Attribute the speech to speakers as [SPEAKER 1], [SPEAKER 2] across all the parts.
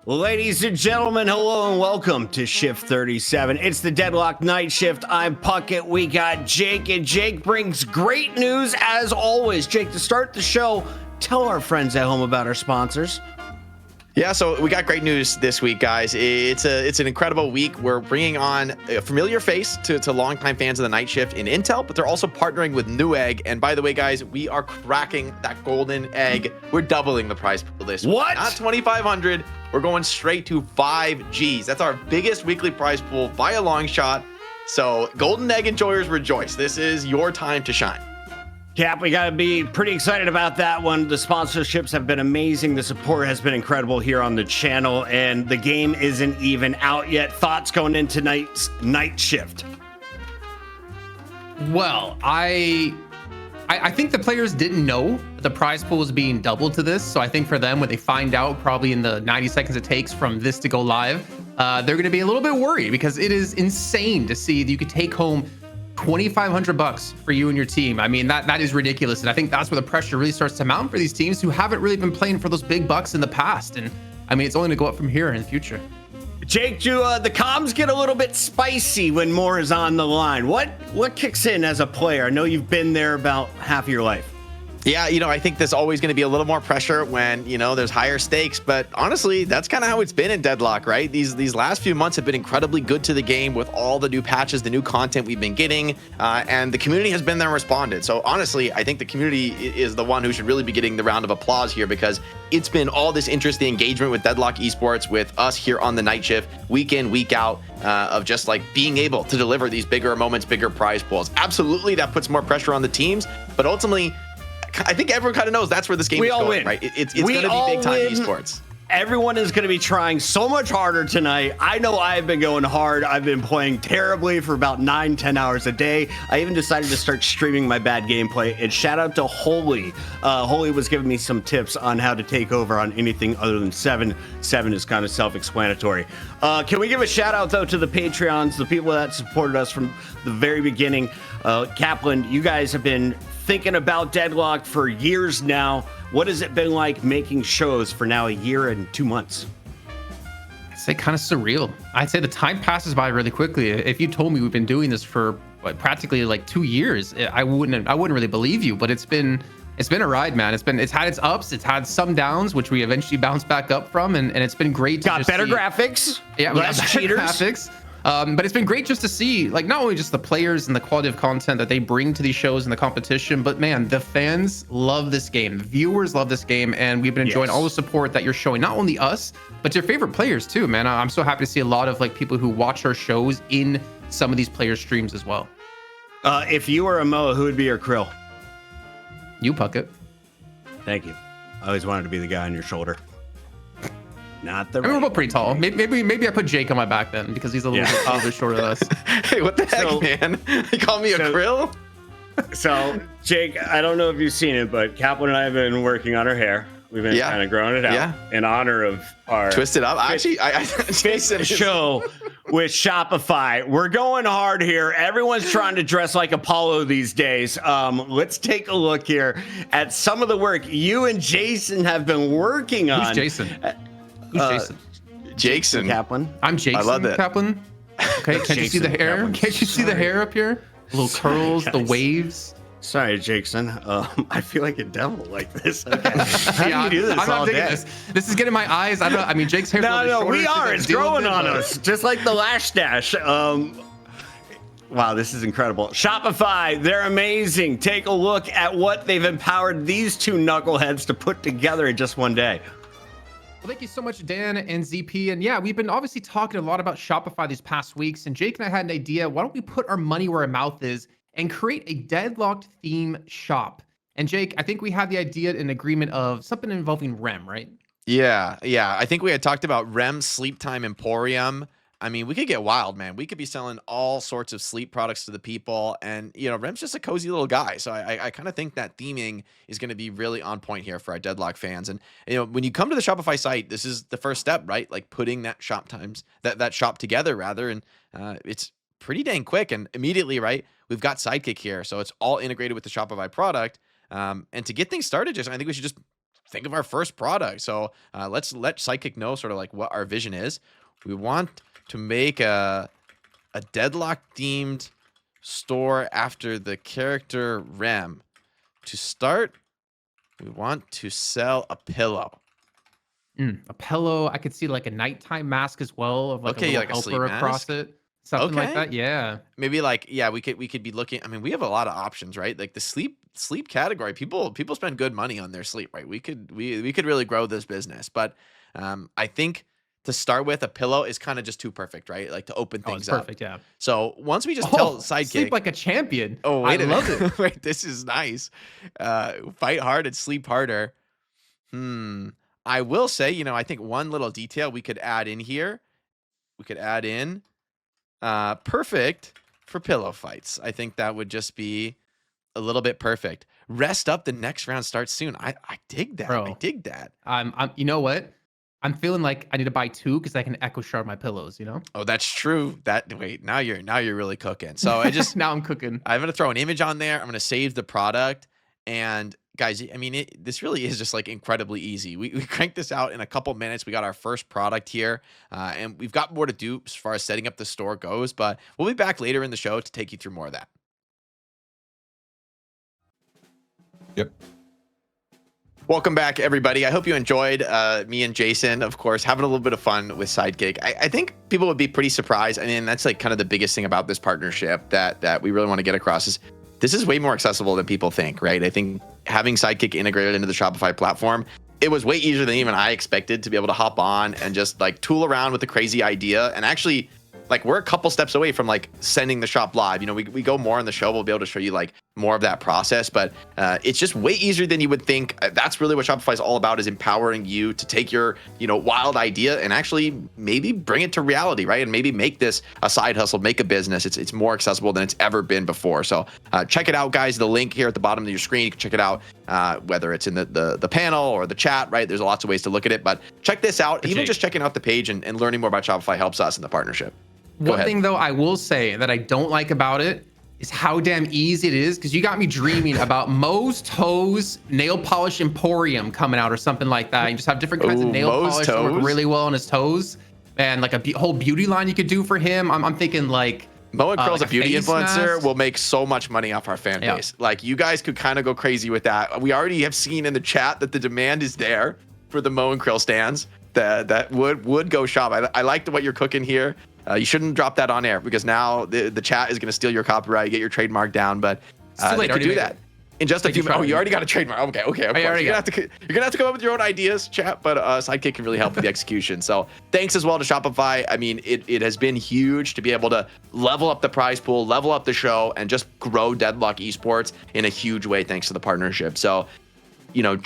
[SPEAKER 1] Ladies and gentlemen, hello and welcome to Shift 37. It's the Deadlock Night Shift. I'm Puckett. We got Jake, and Jake brings great news as always. Jake, to start the show, tell our friends at home about our sponsors.
[SPEAKER 2] Yeah, so we got great news this week, guys. It's an incredible week. We're bringing on a familiar face to longtime fans of the Night Shift in Intel, but they're also partnering with Newegg. And by the way, guys, we are cracking that golden egg. We're doubling the prize pool this week.
[SPEAKER 1] What?
[SPEAKER 2] Not 2,500. We're going straight to 5Gs. That's our biggest weekly prize pool by a long shot. So golden egg enjoyers rejoice. This is your time to shine.
[SPEAKER 1] Cap, we got to be pretty excited about that one. The sponsorships have been amazing. The support has been incredible here on the channel, and the game isn't even out yet. Thoughts going into tonight's Night Shift?
[SPEAKER 3] Well, I think the players didn't know the prize pool was being doubled to this. So I think for them, when they find out probably in the 90 seconds it takes from this to go live, they're going to be a little bit worried because it is insane to see that you could take home $2,500 for you and your team. I mean, that is ridiculous. And I think that's where the pressure really starts to mount for these teams who haven't really been playing for those big bucks in the past. And I mean, it's only going to go up from here in the future.
[SPEAKER 1] Jake, do the comms get a little bit spicy when more is on the line? What kicks in as a player? I know you've been there about half of your life.
[SPEAKER 2] Yeah, I think there's always going to be a little more pressure when, there's higher stakes. But honestly, that's kind of how it's been in Deadlock, right? These last few months have been incredibly good to the game with all the new patches, the new content we've been getting, and the community has been there and responded. So honestly, I think the community is the one who should really be getting the round of applause here because it's been all this interest, the engagement with Deadlock Esports, with us here on the Night Shift, week in, week out, of just like being able to deliver these bigger moments, bigger prize pools. Absolutely, that puts more pressure on the teams, but ultimately, I think everyone kind of knows that's where this game is going, win. Right? It's going to be big time esports.
[SPEAKER 1] Everyone is going to be trying so much harder tonight. I know I've been going hard. I've been playing terribly for about 9-10 hours a day. I even decided to start streaming my bad gameplay. And shout out to Holy. Holy was giving me some tips on how to take over on anything other than 7. 7 is kind of self-explanatory. Can we give a shout out, though, to the Patreons, the people that supported us from the very beginning? Kaplan, you guys have been thinking about Deadlock for years now. What has it been like making shows for now a year and 2 months?
[SPEAKER 3] I'd say kind of surreal. I'd say the time passes by really quickly. If you told me we've been doing this for practically like 2 years, I wouldn't really believe you. But it's been a ride, man. It's had its ups, it's had some downs, which we eventually bounced back up from, and it's been great to
[SPEAKER 1] got better graphics.
[SPEAKER 3] Yeah,
[SPEAKER 1] less cheaters.
[SPEAKER 3] Graphics. But it's been great just to see, like, not only just the players and the quality of content that they bring to these shows and the competition, but man, the fans love this game. The viewers love this game, and we've been enjoying all the support that you're showing, not only us, but your favorite players too, man. I'm so happy to see a lot of like people who watch our shows in some of these players' streams as well.
[SPEAKER 1] If you were a Moa, who would be your Krill?
[SPEAKER 3] You, Puckett.
[SPEAKER 1] Thank you. I always wanted to be the guy on your shoulder. Not the.
[SPEAKER 3] I mean, we're both pretty tall. Maybe I put Jake on my back then because he's a little bit shorter than us.
[SPEAKER 2] Hey, what the heck, man? You call me a Krill?
[SPEAKER 1] So, Jake, I don't know if you've seen it, but Kaplan and I have been working on our hair. We've been kind of growing it out in honor of our
[SPEAKER 2] Twisted Up. Actually,
[SPEAKER 1] Jason show with Shopify. We're going hard here. Everyone's trying to dress like Apollo these days. Let's take a look here at some of the work you and Jason have been working on.
[SPEAKER 3] Who's Jason? Who's Jason?
[SPEAKER 2] Jason
[SPEAKER 1] Kaplan.
[SPEAKER 3] I'm Jason.
[SPEAKER 2] I love that.
[SPEAKER 3] Kaplan. Okay, can't you see the hair?
[SPEAKER 1] Kaplan.
[SPEAKER 3] Can't you see the hair up here? The little curls, the waves.
[SPEAKER 1] Sorry, Jason. I feel like a devil like this. Okay. How do you do this
[SPEAKER 3] I'm not digging this. This is getting my eyes. I mean, Jake's hair's
[SPEAKER 1] No, we are. It's growing on us, just like the lash stash. Wow, this is incredible. Shopify, they're amazing. Take a look at what they've empowered these two knuckleheads to put together in just one day.
[SPEAKER 3] Well, thank you so much, Dan and ZP. And yeah, we've been obviously talking a lot about Shopify these past weeks. And Jake and I had an idea. Why don't we put our money where our mouth is and create a Deadlocked theme shop? And Jake, I think we had the idea in agreement of something involving REM, right?
[SPEAKER 2] Yeah. I think we had talked about REM Sleep Time Emporium. I mean, we could get wild, man. We could be selling all sorts of sleep products to the people. And, Rem's just a cozy little guy. So I kind of think that theming is going to be really on point here for our Deadlock fans. And, when you come to the Shopify site, this is the first step, right? Like putting that shop together rather. And it's pretty dang quick. And immediately, right, we've got Sidekick here. So it's all integrated with the Shopify product. And to get things started, I think we should just think of our first product. So let's let Sidekick know sort of like what our vision is. We want to make a Deadlock themed store after the character Rem. To start, we want to sell a pillow.
[SPEAKER 3] A pillow. I could see like a nighttime mask as well of like a little
[SPEAKER 2] like a sleep
[SPEAKER 3] helper across
[SPEAKER 2] mask.
[SPEAKER 3] it. Something like
[SPEAKER 2] Okay.
[SPEAKER 3] that. Yeah.
[SPEAKER 2] Maybe like, yeah, we could be looking. I mean, we have a lot of options, right? Like the sleep category. People spend good money on their sleep, right? We could really grow this business, but I think to start with, a pillow is kind of just too perfect, right? Like to open
[SPEAKER 3] Oh,
[SPEAKER 2] things
[SPEAKER 3] it's
[SPEAKER 2] up.
[SPEAKER 3] perfect. Yeah.
[SPEAKER 2] So once we just tell Sidekick,
[SPEAKER 3] Sleep like a champion.
[SPEAKER 2] oh
[SPEAKER 3] I
[SPEAKER 2] wait a
[SPEAKER 3] love
[SPEAKER 2] minute,
[SPEAKER 3] it.
[SPEAKER 2] wait, this is nice. Fight hard and sleep harder. I will say, you know, I think one little detail we could add in here. We could add in perfect for pillow fights. I think that would just be a little bit perfect. Rest up, the next round starts soon. I dig that.
[SPEAKER 3] Bro.
[SPEAKER 2] I dig that.
[SPEAKER 3] I'm you know what? I'm feeling like I need to buy 2 because I can echo shard my pillows, you know?
[SPEAKER 2] Oh, that's true. Wait, now you're really cooking. So I just
[SPEAKER 3] Now I'm cooking.
[SPEAKER 2] I'm gonna throw an image on there. I'm gonna save the product. And guys, I mean, this really is just like incredibly easy. We cranked this out in a couple minutes. We got our first product here, and we've got more to do as far as setting up the store goes. But we'll be back later in the show to take you through more of that.
[SPEAKER 4] Yep.
[SPEAKER 2] Welcome back, everybody. I hope you enjoyed me and Jason, of course, having a little bit of fun with Sidekick. I think people would be pretty surprised. I mean, that's like kind of the biggest thing about this partnership that we really want to get across is this is way more accessible than people think, right? I think having Sidekick integrated into the Shopify platform, it was way easier than even I expected to be able to hop on and just like tool around with a crazy idea. And actually, like, we're a couple steps away from like sending the shop live. You know, we go more on the show. We'll be able to show you like more of that process, but it's just way easier than you would think. That's really what Shopify is all about, is empowering you to take your, you know, wild idea and actually maybe bring it to reality, right? And maybe make this a side hustle, make a business. It's more accessible than it's ever been before. So check it out, guys. The link here at the bottom of your screen, you can check it out, whether it's in the panel or the chat, right? There's lots of ways to look at it, but check this out. Even just checking out the page and learning more about Shopify helps us in the partnership.
[SPEAKER 3] One thing though I will say that I don't like about it is how damn easy it is, because you got me dreaming about Moe's Toes Nail Polish Emporium coming out or something like that. You just have different kinds of nail polish that work really well on his toes, and like a whole beauty line you could do for him. I'm thinking like
[SPEAKER 2] Mo and Krill's
[SPEAKER 3] like
[SPEAKER 2] a beauty influencer
[SPEAKER 3] mask.
[SPEAKER 2] will make so much money off our fan base. Like, you guys could kind of go crazy with that. We already have seen in the chat that the demand is there for the Mo and Krill stands that would go shop. I liked what you're cooking here. You shouldn't drop that on air, because now the chat is going to steal your copyright, get your trademark down. But they could do that in just a few minutes. Oh, you already got a trademark. Okay. Of course. You're gonna have to come up with your own ideas, chat. But Sidekick can really help with the execution. So thanks as well to Shopify. I mean, it has been huge to be able to level up the prize pool, level up the show, and just grow Deadlock Esports in a huge way thanks to the partnership. So, you know,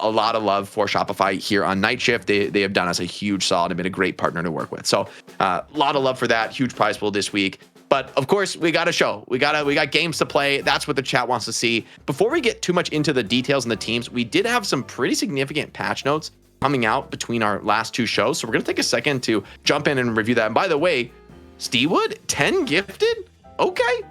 [SPEAKER 2] a lot of love for Shopify here on Night Shift. They have done us a huge solid and been a great partner to work with. So a lot of love for that. Huge prize pool this week. But of course, we got a show. We got games to play. That's what the chat wants to see. Before we get too much into the details and the teams, we did have some pretty significant patch notes coming out between our last two shows. So we're going to take a second to jump in and review that. And by the way, Steewood, 10 gifted? Okay.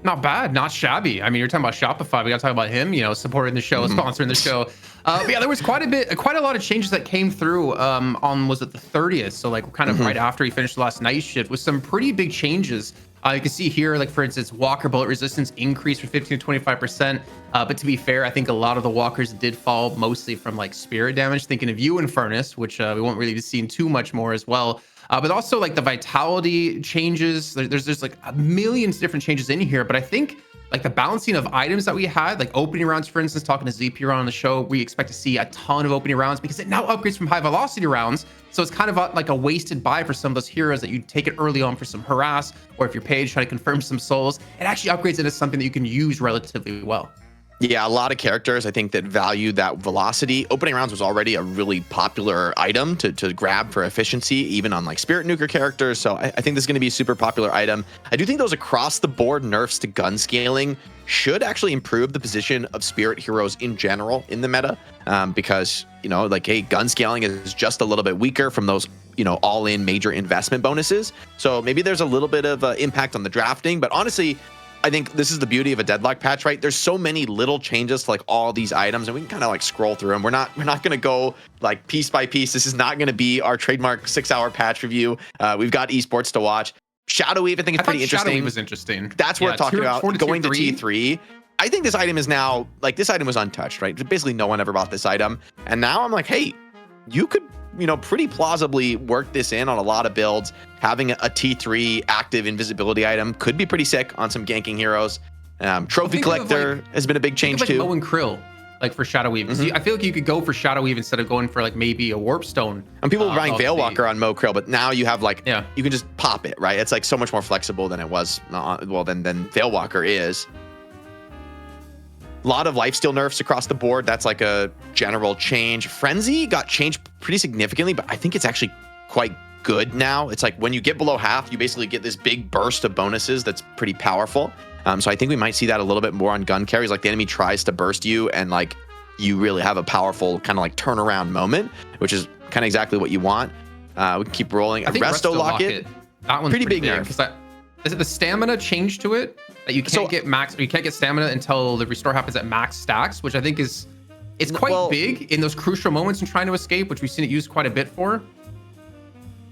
[SPEAKER 3] Not bad, not shabby. I mean, you're talking about Shopify. We got to talk about him, you know, supporting the show, sponsoring the show. But yeah, there was quite a lot of changes that came through on, was it the 30th? So like kind of right after he finished the last night shift, with some pretty big changes. You can see here, like for instance, Walker bullet resistance increased from 15 to 25%. But to be fair, I think a lot of the Walkers did fall mostly from like spirit damage. Thinking of you and Furnace, which we won't really be seeing too much more as well. But also like the vitality changes. There's like a million different changes in here. But I think like the balancing of items that we had, like opening rounds, for instance, talking to ZP on the show, we expect to see a ton of opening rounds because it now upgrades from high velocity rounds. So it's kind of like a wasted buy for some of those heroes that you take it early on for some harass, or if you're Paige trying to confirm some souls, it actually upgrades into something that you can use relatively well.
[SPEAKER 2] Yeah, a lot of characters, I think, that value that velocity. Opening rounds was already a really popular item to grab for efficiency, even on like Spirit Nuker characters. So I think this is going to be a super popular item. I do think those across the board nerfs to gun scaling should actually improve the position of Spirit heroes in general in the meta, because, you know, like, hey, gun scaling is just a little bit weaker from those, you know, all-in major investment bonuses. So maybe there's a little bit of impact on the drafting, but honestly, I think this is the beauty of a Deadlock patch, right? There's so many little changes to like all these items, and we can kind of like scroll through them. We're not gonna go like piece by piece. This is not gonna be our trademark 6-hour patch review. We've got esports to watch. Shadow Weave, I think, is pretty interesting.
[SPEAKER 3] Shadow Weave was interesting.
[SPEAKER 2] That's what we're talking about. Going to T3. I think this item is now like, this item was untouched, right? Basically, no one ever bought this item, and now I'm like, hey, you could, pretty plausibly work this in on a lot of builds. Having a T3 active invisibility item could be pretty sick on some ganking heroes. Trophy collector has been a big change too.
[SPEAKER 3] Mo and Krill, like for Shadow Weave. I feel like you could go for Shadow Weave instead of going for like maybe a Warp Stone.
[SPEAKER 2] And people were buying Veilwalker on Mo Krill, but now you have like, you can just pop it, right? It's like so much more flexible than it was, than Veilwalker is. A lot of lifesteal nerfs across the board. That's like a general change. Frenzy got changed pretty significantly, but I think it's actually quite good now. It's like when you get below half, you basically get this big burst of bonuses that's pretty powerful. So I think we might see that a little bit more on gun carries. Like the enemy tries to burst you and like you really have a powerful kind of like turnaround moment, which is kind of exactly what you want. We can keep rolling.
[SPEAKER 3] I think Resto Locket, that one's pretty big nerf. Is it the stamina change to it that you can't get max, or you can't get stamina until the restore happens at max stacks, which I think it's quite big in those crucial moments in trying to escape, which we've seen it used quite a bit for.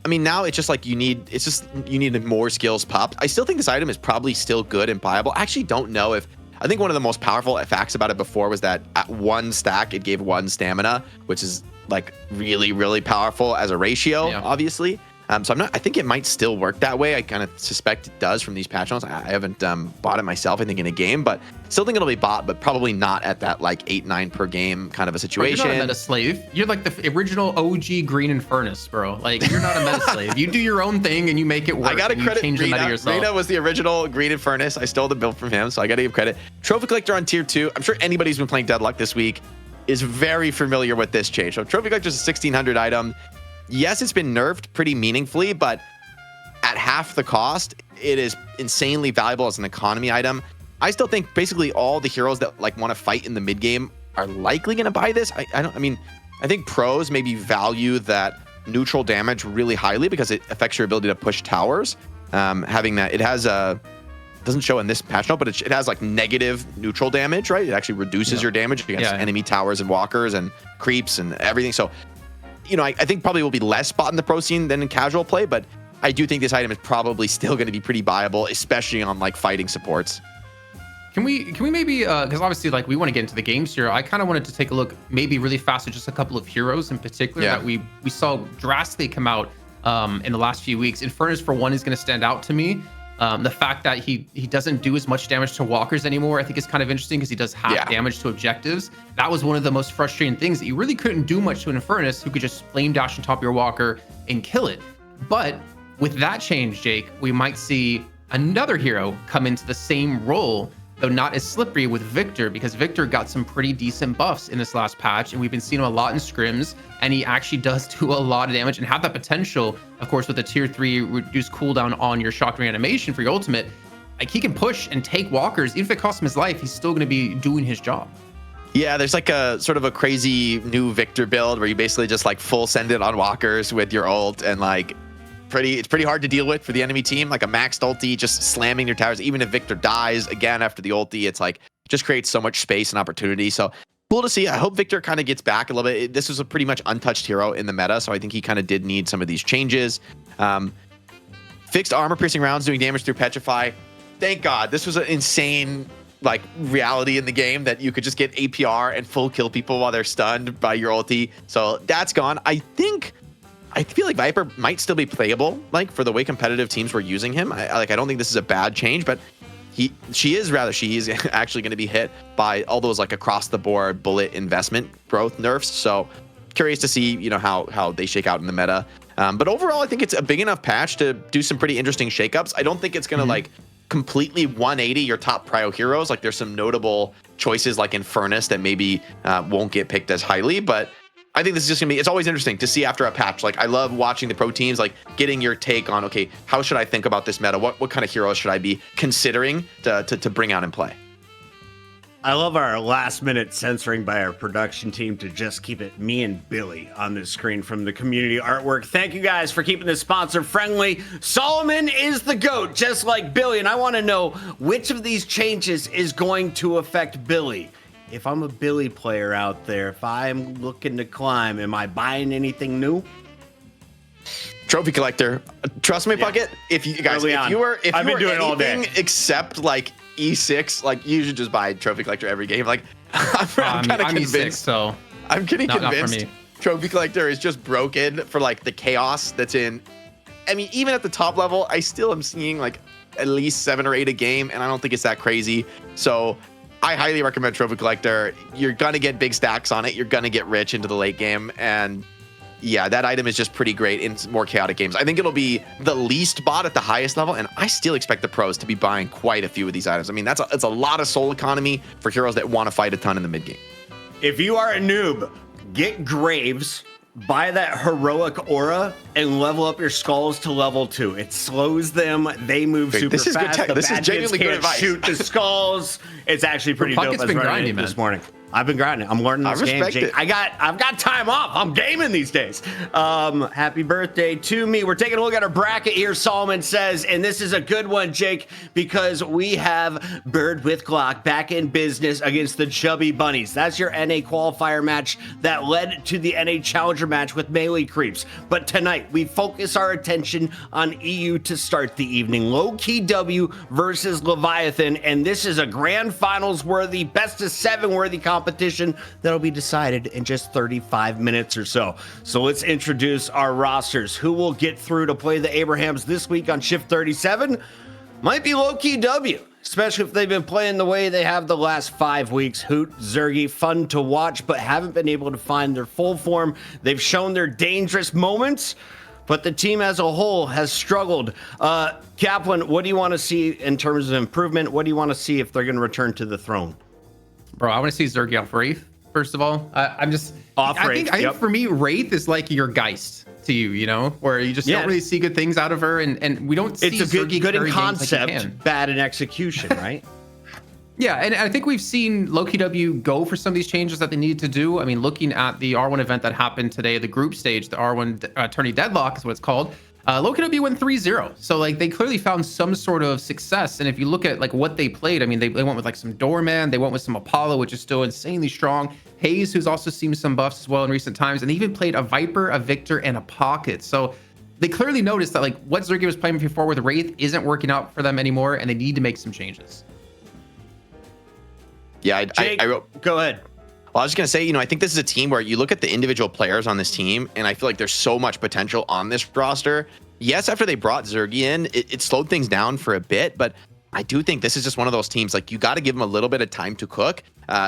[SPEAKER 2] I mean, now it's just like you need more skills popped. I still think this item is probably still good and viable. I actually don't know if, I think one of the most powerful facts about it before was that at 1 stack, it gave 1 stamina, which is like really, really powerful as a ratio, obviously. So I think it might still work that way. I kind of suspect it does from these patch notes. I haven't bought it myself, I think, in a game, but still think it'll be bought, but probably not at that like 8-9 per game kind of a situation.
[SPEAKER 3] You're not a meta slave. You're like the original OG Green and Furnace, bro. Like, you're not a meta slave. You do your own thing and you make it work.
[SPEAKER 2] I gotta credit Rena. Rena was the original Green and Furnace. I stole the build from him, so I gotta give credit. Trophy collector on tier 2. I'm sure anybody who's been playing Deadlock this week is very familiar with this change. So Trophy collector is a 1600 item. Yes, it's been nerfed pretty meaningfully, but at half the cost, it is insanely valuable as an economy item. I still think basically all the heroes that like want to fight in the mid game are likely going to buy this. I think pros maybe value that neutral damage really highly because it affects your ability to push towers. Having that, it has a, doesn't show in this patch note, but it has like negative neutral damage, right? It actually reduces your damage against enemy towers and walkers and creeps and everything. So, I think probably will be less spot in the pro scene than in casual play, but I do think this item is probably still going to be pretty viable, especially on like fighting supports.
[SPEAKER 3] Can we maybe, because obviously like we want to get into the games here, I kind of wanted to take a look maybe really fast at just a couple of heroes in particular that we saw drastically come out in the last few weeks. Infernus, for one, is going to stand out to me. The fact that he doesn't do as much damage to walkers anymore, I think is kind of interesting because he does half damage to objectives. That was one of the most frustrating things, that you really couldn't do much to an Infernus who could just flame dash on top of your walker and kill it. But with that change, Jake, we might see another hero come into the same role, though not as slippery, with Victor, because Victor got some pretty decent buffs in this last patch, and we've been seeing him a lot in scrims, and he actually does do a lot of damage and have that potential, of course, with the tier 3 reduced cooldown on your shock reanimation for your ultimate. Like, he can push and take walkers. Even if it costs him his life, he's still going to be doing his job.
[SPEAKER 2] Yeah, there's like a sort of a crazy new Victor build where you basically just like full send it on walkers with your ult, and like it's pretty hard to deal with for the enemy team. Like a maxed ulti, just slamming your towers. Even if Victor dies again after the ulti, it's like just creates so much space and opportunity. So cool to see. I hope Victor kind of gets back a little bit. This was a pretty much untouched hero in the meta, so I think he kind of did need some of these changes. Fixed armor piercing rounds doing damage through petrify. Thank God. This was an insane like reality in the game that you could just get APR and full kill people while they're stunned by your ulti. So that's gone. I feel like Viper might still be playable, like for the way competitive teams were using him. I don't think this is a bad change, but she is actually going to be hit by all those like across the board bullet investment growth nerfs. So curious to see, how they shake out in the meta. But overall, I think it's a big enough patch to do some pretty interesting shakeups. I don't think it's going to like completely 180 your top prio heroes. Like there's some notable choices like Infernus that maybe won't get picked as highly, but I think this is just gonna be, it's always interesting to see after a patch. Like I love watching the pro teams, like getting your take on, okay, how should I think about this meta? What kind of heroes should I be considering to bring out and play?
[SPEAKER 1] I love our last minute censoring by our production team to just keep it me and Billy on the screen from the community artwork. Thank you guys for keeping this sponsor friendly. Solomon is the GOAT, just like Billy. And I want to know which of these changes is going to affect Billy. If I'm a Billy player out there, if I'm looking to climb, am I buying anything new?
[SPEAKER 2] Trophy collector. Trust me, Puckett. If you guys, if you were anything except like E6, like you should just buy trophy collector every game. Like I'm kind of convinced.
[SPEAKER 3] E6, so
[SPEAKER 2] I'm getting
[SPEAKER 3] not
[SPEAKER 2] convinced
[SPEAKER 3] for me.
[SPEAKER 2] trophy collector is just broken for like the chaos that's in. I mean, even at the top level, I still am seeing like at least 7 or 8 a game, and I don't think it's that crazy. So I highly recommend trophy collector. You're gonna get big stacks on it. You're gonna get rich into the late game, and yeah, that item is just pretty great in more chaotic games. I think it'll be the least bought at the highest level, and I still expect the pros to be buying quite a few of these items. I mean, it's a lot of soul economy for heroes that want to fight a ton in the mid game.
[SPEAKER 1] If you are a noob, get Graves, buy that heroic aura, and level up your skulls to level 2. It slows them. They move super
[SPEAKER 2] this is
[SPEAKER 1] fast.
[SPEAKER 2] Good this is genuinely good advice.
[SPEAKER 1] Shoot the skulls. It's actually pretty dope.
[SPEAKER 3] Puckett's been grinding,
[SPEAKER 1] this morning. I've been grinding. I'm learning this game, Jake. I've got time off. I'm gaming these days. Happy birthday to me. We're taking a look at our bracket here, Solomon says, and this is a good one, Jake, because we have Bird with Glock back in business against the Chubby Bunnies. That's your NA qualifier match that led to the NA Challenger match with Melee Creeps. But tonight, we focus our attention on EU to start the evening. Lowkey W versus Leviathan, and this is a grand finals worthy, best of 7 worthy competition that'll be decided in just 35 minutes or so. So let's introduce our rosters. Who will get through to play the Abrahams this week on Shift 37? Might be Lowkey W, especially if they've been playing the way they have the last 5 weeks. Hoot, Zergy, fun to watch, but haven't been able to find their full form. They've shown their dangerous moments, but the team as a whole has struggled. Kaplan, what do you want to see in terms of improvement? What do you want to see if they're going to return to the throne?
[SPEAKER 3] Bro, I want to see Zergy off Wraith, first of all. I think for me, Wraith is like your Geist to you, you know, where you just don't really see good things out of her, and we don't see
[SPEAKER 1] it's
[SPEAKER 3] Zergy
[SPEAKER 1] good in
[SPEAKER 3] like
[SPEAKER 1] concept, bad in execution, right?
[SPEAKER 3] Yeah, and I think we've seen Lowkey W go for some of these changes that they needed to do. I mean, looking at the R1 event that happened today, the group stage, the R1 tourney Deadlock is what it's called. Lowkey W went 3-0. So like they clearly found some sort of success. And if you look at like what they played, I mean, they went with like some Doorman, they went with some Apollo, which is still insanely strong. Hayes, who's also seen some buffs as well in recent times, and they even played a Viper, a Victor, and a Pocket. So they clearly noticed that like what Zergy was playing before with Wraith isn't working out for them anymore, and they need to make some changes.
[SPEAKER 2] Yeah,
[SPEAKER 1] Jake, go ahead.
[SPEAKER 2] Well, I was just going to say, I think this is a team where you look at the individual players on this team, and I feel like there's so much potential on this roster. Yes, after they brought Zergy in, it slowed things down for a bit, but I do think this is just one of those teams, like, you got to give them a little bit of time to cook.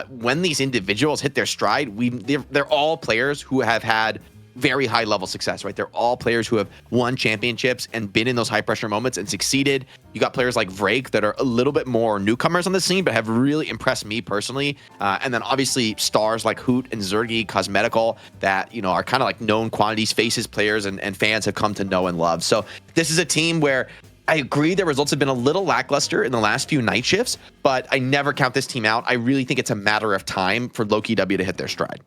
[SPEAKER 2] When these individuals hit their stride, they're all players who have had very high level success, right? They're all players who have won championships and been in those high pressure moments and succeeded. You got players like Vrake that are a little bit more newcomers on the scene, but have really impressed me personally. And then obviously stars like Hoot and Zergy, Cosmetical, that, are kind of like known quantities, faces, players, and fans have come to know and love. So this is a team where I agree their results have been a little lackluster in the last few night shifts, but I never count this team out. I really think it's a matter of time for Lowkey W to hit their stride.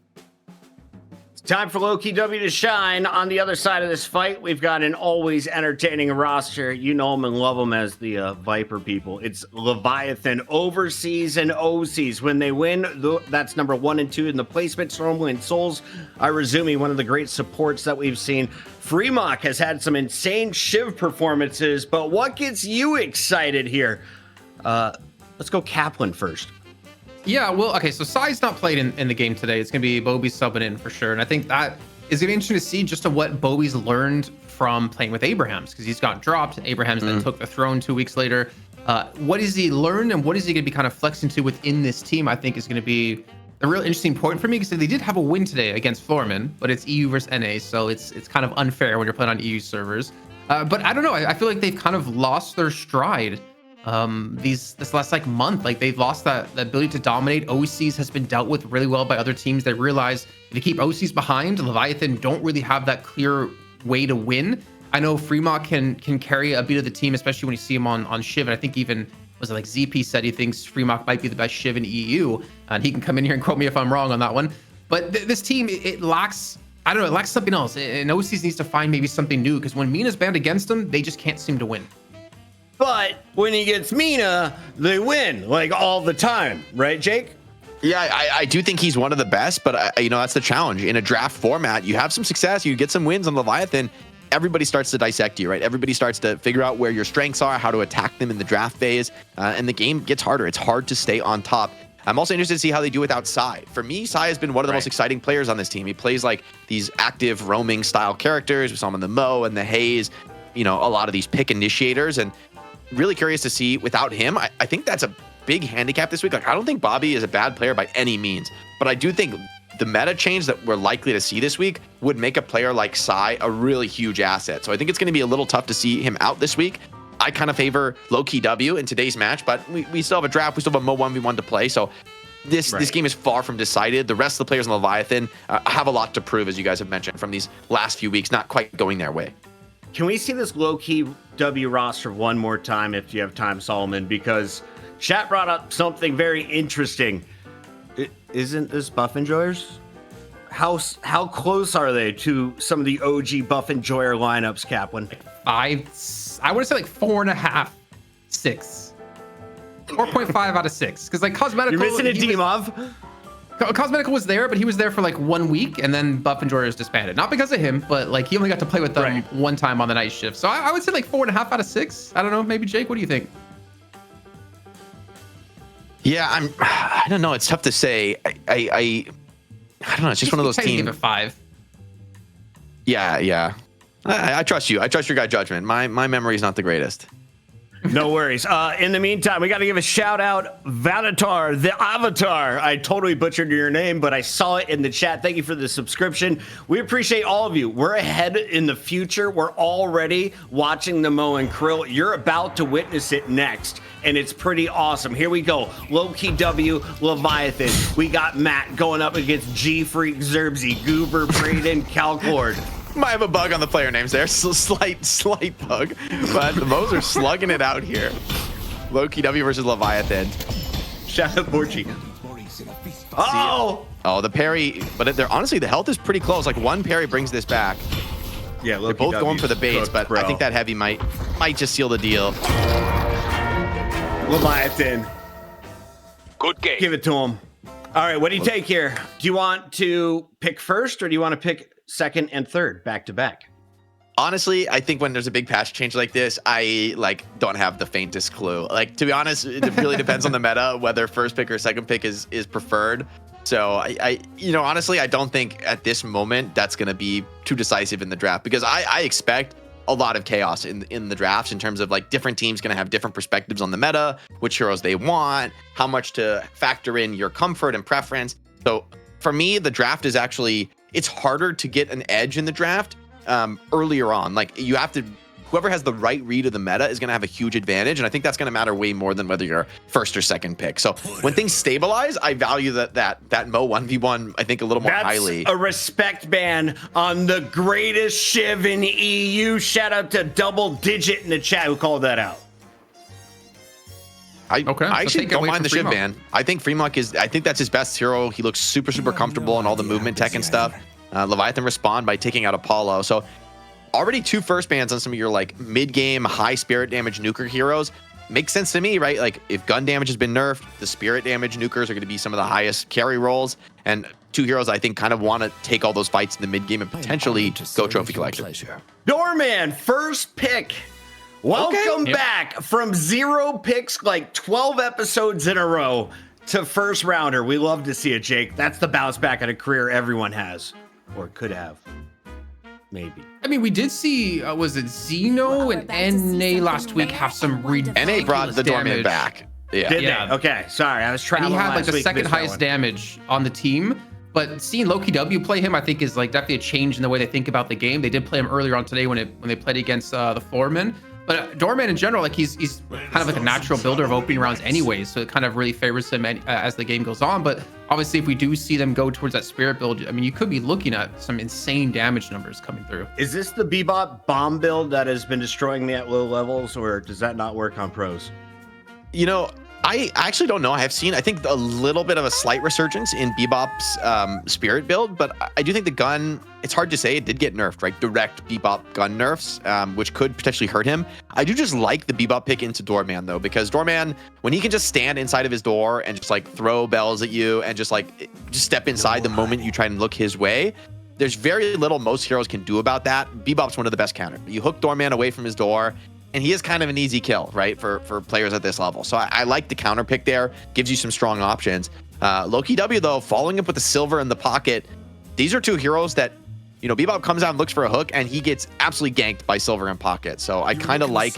[SPEAKER 1] Time for Lowkey W to shine. On the other side of this fight, we've got an always entertaining roster. You know them and love them as the Viper people. It's Leviathan, overseas and OCs. When they win, that's number 1 and 2 in the placements, normally in Souls. Irazumi, one of the great supports that we've seen. Fremont has had some insane Shiv performances, but what gets you excited here? Let's go Kaplan first.
[SPEAKER 3] Yeah, well, okay, so Sai's not played in the game today. It's going to be Bobby subbing in for sure. And I think that is going to be interesting to see just what Bobby's learned from playing with Abrahams, because he's got dropped. And Abrahams then took the throne 2 weeks later. What has he learned, and what is he going to be kind of flexing to within this team, I think is going to be a real interesting point for me, because they did have a win today against Florman, but it's EU versus NA, so it's kind of unfair when you're playing on EU servers. But I don't know. I feel like they've kind of lost their stride this last like month. Like they've lost that ability to dominate. OCs has been dealt with really well by other teams. They realize if you keep OCs behind, Leviathan don't really have that clear way to win. I know Fremont can carry a bit of the team, especially when you see him on Shiv. And I think even was it like ZP said he thinks Fremont might be the best Shiv in EU, and he can come in here and quote me if I'm wrong on that one. But this team, it lacks, I don't know, it lacks something else. And OCs needs to find maybe something new, because when Mina's banned against them, they just can't seem to win.
[SPEAKER 1] But when he gets Mina, they win like all the time, right, Jake?
[SPEAKER 2] Yeah, I do think he's one of the best, but that's the challenge. In a draft format, you have some success, you get some wins on Leviathan, everybody starts to dissect you, right? Everybody starts to figure out where your strengths are, how to attack them in the draft phase, and the game gets harder. It's hard to stay on top. I'm also interested to see how they do without Psy. For me, Psy has been one of the most exciting players on this team. He plays like these active roaming style characters. We saw him in the Mo and the Haze, a lot of these pick initiators, and really curious to see without him. I think that's a big handicap this week. Like, I don't think Bobby is a bad player by any means, but I do think the meta change that we're likely to see this week would make a player like Psy a really huge asset. So I think it's going to be a little tough to see him out this week. I kind of favor Lowkey W in today's match, but we still have a draft. We still have a Mo 1v1 to play. So this game is far from decided. The rest of the players in Leviathan have a lot to prove, as you guys have mentioned, from these last few weeks, not quite going their way.
[SPEAKER 1] Can we see this Lowkey W roster one more time if you have time, Solomon? Because chat brought up something very interesting. Isn't this Buff Enjoyers? How close are they to some of the OG Buff Enjoyer lineups, Kaplan?
[SPEAKER 3] I would say like 4.5, 6. 4.5 out of 6. Because like Cosmetical,
[SPEAKER 1] you're missing a Demov.
[SPEAKER 3] Cosmetical was there, but he was there for like 1 week, and then Buff Enjoyers disbanded. Not because of him, but like he only got to play with them one time on the night shift. So I would say like 4.5 out of 6. I don't know. Maybe Jake, what do you think?
[SPEAKER 2] Yeah, I don't know. It's tough to say. I don't know. It's just one of those teams.
[SPEAKER 3] Give it 5.
[SPEAKER 2] Yeah. I trust you. I trust your guy judgment. My memory is not the greatest.
[SPEAKER 1] No worries. In the meantime, we got to give a shout out, Vanatar, the Avatar. I totally butchered your name, but I saw it in the chat. Thank you for the subscription. We appreciate all of you. We're ahead in the future. We're already watching the Mo and Krill. You're about to witness it next, and it's pretty awesome. Here we go. Lowkey W, Leviathan. We got Matt going up against G-Freak, Zerbsy, Goober, Braden, Calcord.
[SPEAKER 2] Might have a bug on the player names there. Slight bug. But the Mo's are slugging it out here. Lowkey W versus Leviathan.
[SPEAKER 1] Shout out Borchi. Oh,
[SPEAKER 2] the parry. But honestly, the health is pretty close. Like one parry brings this back.
[SPEAKER 1] Yeah,
[SPEAKER 2] they're both going for the base, but I think that heavy might just seal the deal.
[SPEAKER 1] Leviathan.
[SPEAKER 5] Good game.
[SPEAKER 1] Give it to him. All right, what do you take here? Do you want to pick first, or do you want to pick second and third back to back?
[SPEAKER 2] Honestly, I think when there's a big patch change like this, I don't have the faintest clue. Like, to be honest, it really depends on the meta whether first pick or second pick is preferred. So I honestly, I don't think at this moment that's going to be too decisive in the draft, because I expect a lot of chaos in the drafts in terms of like different teams going to have different perspectives on the meta, which heroes they want, how much to factor in your comfort and preference. So for me, the draft is actually, it's harder to get an edge in the draft earlier on. Like you have to, whoever has the right read of the meta is going to have a huge advantage. And I think that's going to matter way more than whether you're first or second pick. So when things stabilize, I value that Mo 1v1, I think, a little more highly.
[SPEAKER 1] That's a respect ban on the greatest Shiv in EU. Shout out to Double Digit in the chat who called that out.
[SPEAKER 2] I actually don't mind the Shiv ban. I think Fremont I think that's his best hero. He looks super comfortable on all the movement tech and stuff. Leviathan respond by taking out Apollo. So already 2 first bans on some of your like mid-game high spirit damage nuker heroes. Makes sense to me, right? Like if gun damage has been nerfed, the spirit damage nukers are going to be some of the highest carry rolls. And 2 heroes I think kind of want to take all those fights in the mid-game and potentially go trophy collector.
[SPEAKER 1] Doorman, first pick. Welcome back from 0 picks, like 12 episodes in a row, to first rounder. We love to see it, Jake. That's the bounce back in a career everyone has, or could have. Maybe.
[SPEAKER 3] I mean, we did see, was it Xeno and NA last week have some ridiculous
[SPEAKER 2] NA brought the Doorman back. Yeah.
[SPEAKER 1] Did they? Okay, sorry. I was traveling
[SPEAKER 3] and he had like the
[SPEAKER 1] week,
[SPEAKER 3] second highest damage on the team. But seeing Lowkey W play him, I think, is like definitely a change in the way they think about the game. They did play him earlier on today when they played against the Floorman. But Doorman in general, like he's kind of like a natural builder of opening rounds anyways, so it kind of really favors him as the game goes on. But obviously, if we do see them go towards that spirit build, I mean, you could be looking at some insane damage numbers coming through.
[SPEAKER 1] Is this the Bebop bomb build that has been destroying me at low levels, or does that not work on pros?
[SPEAKER 2] You know, I actually don't know. I think a little bit of a slight resurgence in Bebop's Spirit build, but I do think the gun, it's hard to say. It did get nerfed, right? Direct Bebop gun nerfs, which could potentially hurt him. I do just like the Bebop pick into Doorman, though, because Doorman, when he can just stand inside of his door and just like throw bells at you and just step inside the moment you try and look his way, there's very little most heroes can do about that. Bebop's one of the best counters. You hook Doorman away from his door, and he is kind of an easy kill, right, for players at this level. So I like the counter pick there. Gives you some strong options. Lowkey W, though, following up with the silver in the pocket. These are two heroes that, you know, Bebop comes out and looks for a hook, and he gets absolutely ganked by silver in pocket. So I kind of like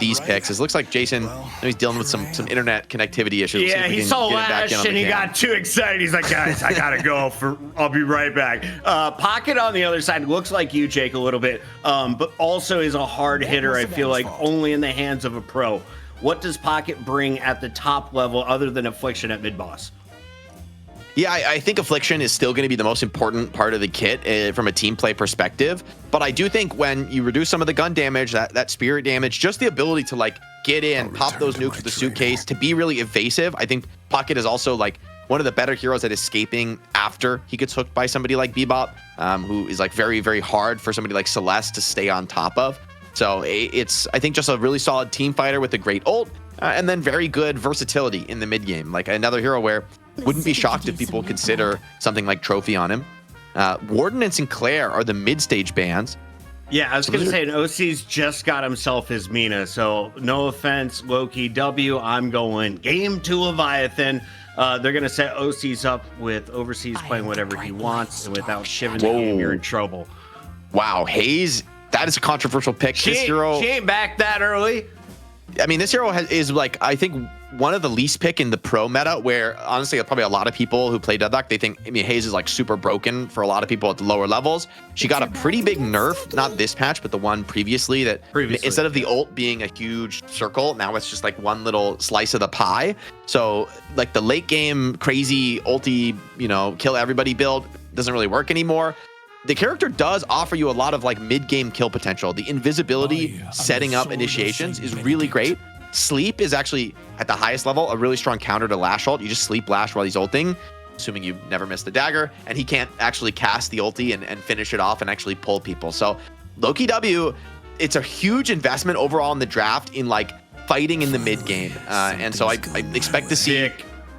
[SPEAKER 2] these picks. It looks like Jason, he's dealing with some internet connectivity issues.
[SPEAKER 1] Yeah, he saw Lash and he got too excited. He's like, guys, I gotta go. I'll be right back. Pocket on the other side looks like you, Jake, a little bit, but also is a hard hitter. I feel like only in the hands of a pro. What does Pocket bring at the top level other than Affliction at mid boss?
[SPEAKER 2] Yeah, I think Affliction is still going to be the most important part of the kit from a team play perspective. But I do think when you reduce some of the gun damage, that spirit damage, just the ability to like get in, pop those nukes with the suitcase, to be really evasive. I think Pocket is also like one of the better heroes at escaping after he gets hooked by somebody like Bebop, who is like very, very hard for somebody like Celeste to stay on top of. So it's, I think, just a really solid team fighter with a great ult, and then very good versatility in the mid game. Like another hero where wouldn't be shocked if people consider something like Trophy on him. Warden and Sinclair are the mid-stage bans.
[SPEAKER 1] Yeah, I was going to say, and OC's just got himself his Mina, so no offense, Lowkey W, I'm going game to Leviathan. They're going to set OC's up with Overseas playing whatever he wants, and without shiving the game, you're in trouble.
[SPEAKER 2] Wow, Hayes, that is a controversial pick.
[SPEAKER 1] She ain't back that early.
[SPEAKER 2] I mean, this hero is like, I think, one of the least pick in the pro meta, where honestly, probably a lot of people who play Deadlock, they think, I mean, Hayes is like super broken for a lot of people at the lower levels. She got a pretty big nerf, not this patch, but the one previously, instead of the ult being a huge circle, now it's just like one little slice of the pie. So like the late game crazy ulti, you know, kill everybody build doesn't really work anymore. The character does offer you a lot of like mid-game kill potential. The invisibility setting up initiations is really great. Sleep is actually at the highest level a really strong counter to Lash ult. You just sleep Lash while he's ulting, assuming you never miss the dagger, and he can't actually cast the ulti and finish it off and actually pull people. So Lowkey W, it's a huge investment overall in the draft in like fighting in the mid game. And so I expect to see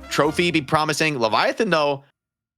[SPEAKER 2] Trophy be promising. Leviathan, though,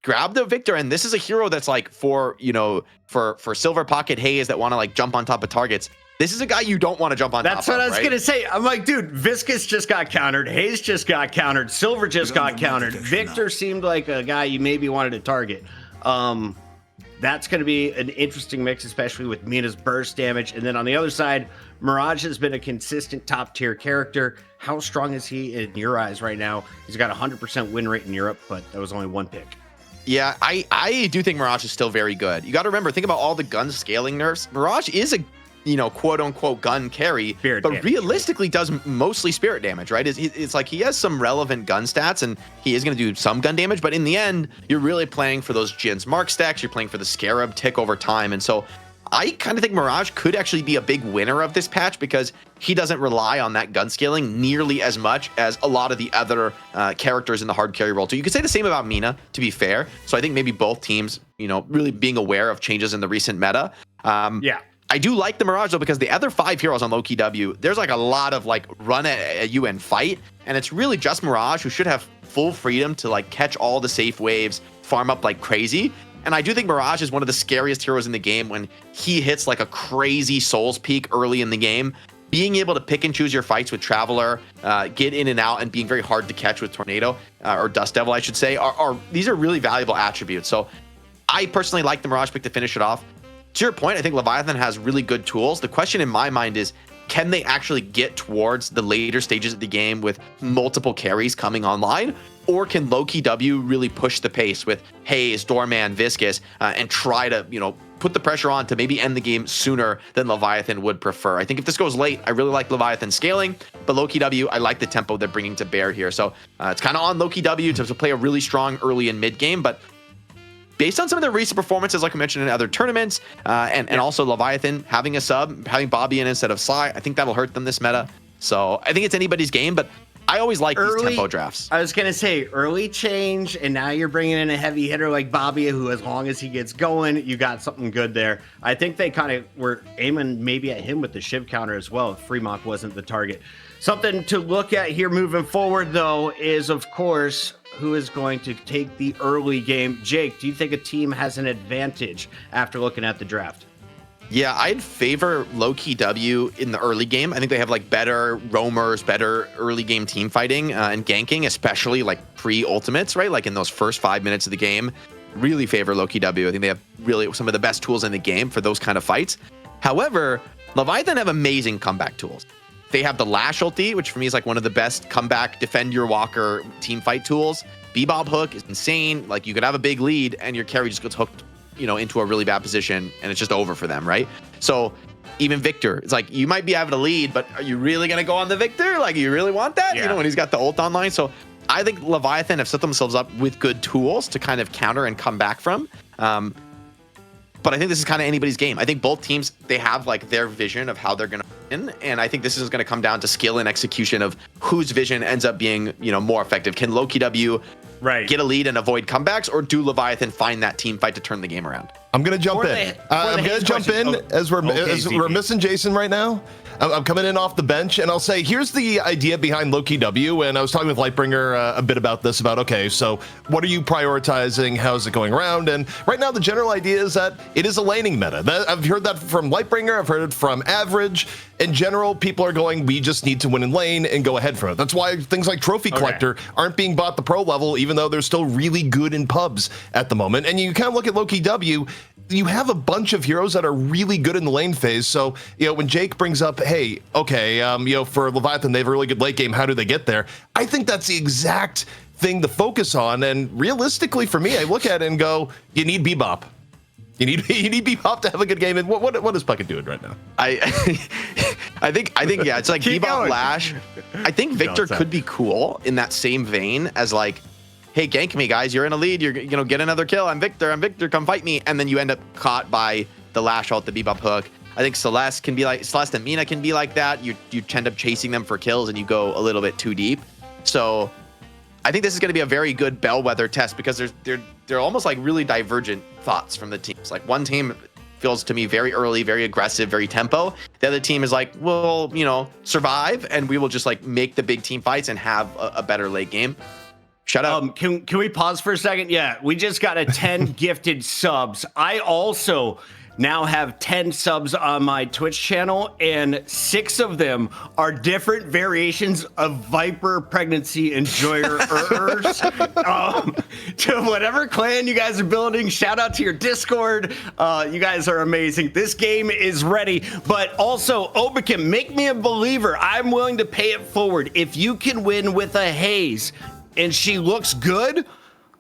[SPEAKER 2] grab the Victor, and this is a hero that's like for, you know, for Silver Pocket Hayes that want to like jump on top of targets. This is a guy you don't want to jump on top of.
[SPEAKER 1] That's what I was going to say. I'm like, dude, Viscous just got countered. Hayes just got countered. Silver just got countered. Victor seemed like a guy you maybe wanted to target. That's going to be an interesting mix, especially with Mina's burst damage. And then on the other side, Mirage has been a consistent top tier character. How strong is he in your eyes right now? He's got 100% win rate in Europe, but that was only one pick.
[SPEAKER 2] Yeah, I do think Mirage is still very good. You got to remember, think about all the gun scaling nerfs. Mirage is a, you know, quote unquote gun carry,
[SPEAKER 1] spirit
[SPEAKER 2] but
[SPEAKER 1] damage,
[SPEAKER 2] realistically does mostly spirit damage, right? It's like he has some relevant gun stats and he is going to do some gun damage, but in the end, you're really playing for those Jin's Mark stacks. You're playing for the Scarab tick over time. And so I kind of think Mirage could actually be a big winner of this patch because he doesn't rely on that gun scaling nearly as much as a lot of the other characters in the hard carry role. So you could say the same about Mina, to be fair. So I think maybe both teams, you know, really being aware of changes in the recent meta.
[SPEAKER 1] Yeah.
[SPEAKER 2] I do like the Mirage, though, because the other 5 heroes on Lowkey W, there's like a lot of like run at you and fight. And it's really just Mirage who should have full freedom to like catch all the safe waves, farm up like crazy. And I do think Mirage is one of the scariest heroes in the game when he hits like a crazy Souls peak early in the game. Being able to pick and choose your fights with Traveler, get in and out, and being very hard to catch with Tornado, or Dust Devil, I should say, these are really valuable attributes. So I personally like the Mirage pick to finish it off. To your point, I think Leviathan has really good tools. The question in my mind is, can they actually get towards the later stages of the game with multiple carries coming online? Or can Lowkey W really push the pace with Hayes, Doorman, Viscous, and try to, you know, put the pressure on to maybe end the game sooner than Leviathan would prefer? I think if this goes late, I really like Leviathan scaling, but Lowkey W, I like the tempo they're bringing to bear here. So it's kind of on Lowkey W to play a really strong early and mid game, but based on some of their recent performances, like I mentioned in other tournaments, and also Leviathan having a sub, having Bobby in instead of Sly, I think that'll hurt them this meta. So I think it's anybody's game, but I always like these tempo drafts.
[SPEAKER 1] I was going to say early change, and now you're bringing in a heavy hitter like Bobby, who as long as he gets going, you got something good there. I think they kind of were aiming maybe at him with the Shiv counter as well if Fremont wasn't the target. Something to look at here moving forward, though, is, of course, who is going to take the early game. Jake, do you think a team has an advantage after looking at the draft?
[SPEAKER 2] Yeah, I'd favor Lowkey W in the early game. I think they have like better roamers, better early game team fighting and ganking, especially like pre-ultimates, right? Like in those first 5 minutes of the game. Really favor Lowkey W. I think they have really some of the best tools in the game for those kind of fights. However, Leviathan have amazing comeback tools. They have the Lash ulti, which for me is like one of the best comeback defend your walker team fight tools. Bebop hook is insane. Like you could have a big lead and your carry just gets hooked, you know, into a really bad position and it's just over for them, right? So even Victor, it's like you might be having a lead, but are you really gonna go on the Victor? Like you really want that? Yeah. You know, when he's got the ult online. So I think Leviathan have set themselves up with good tools to kind of counter and come back from. But I think this is kind of anybody's game. I think both teams, they have like their vision of how they're going to win. And I think this is going to come down to skill and execution of whose vision ends up being, you know, more effective. Can Lowkey W get a lead and avoid comebacks, or do Leviathan find that team fight to turn the game around?
[SPEAKER 6] I'm going to jump in. I'm going to jump in as we're missing Jason right now. I'm coming in off the bench, and I'll say, here's the idea behind Lowkey W. And I was talking with Lightbringer a bit about this, okay, so what are you prioritizing? How's it going around? And right now, the general idea is that it is a laning meta. I've heard that from Lightbringer. I've heard it from Average. In general, people are going, we just need to win in lane and go ahead from it. That's why things like Trophy Collector aren't being bought at the pro level, even though they're still really good in pubs at the moment. And you kind of look at Lowkey W, you have a bunch of heroes that are really good in the lane phase. So, you know, when Jake brings up, hey, okay, you know, for Leviathan, they have a really good late game. How do they get there? I think that's the exact thing to focus on. And realistically, for me, I look at it and go, you need Bebop. You need Bebop to have a good game. And what is Puckett doing right now?
[SPEAKER 2] I think yeah, it's like Bebop Lash. I think Victor could be cool in that same vein as like, hey, gank me, guys. You're in a lead. You're, you know, get another kill. I'm Victor. Come fight me. And then you end up caught by the Lash ult, the Bebop hook. I think Celeste and Mina can be like that. You end up chasing them for kills and you go a little bit too deep. So I think this is going to be a very good bellwether test because they're almost like really divergent thoughts from the teams. Like one team feels to me very early, very aggressive, very tempo. The other team is like, well, you know, survive and we will just like make the big team fights and have a better late game. Shut up.
[SPEAKER 1] Can we pause for a second? Yeah, we just got a 10 gifted subs. I also now have 10 subs on my Twitch channel, and 6 of them are different variations of Viper pregnancy enjoyers. To whatever clan you guys are building, shout out to your Discord. You guys are amazing. This game is ready. But also, Obikin, make me a believer. I'm willing to pay it forward. If you can win with a Haze and she looks good,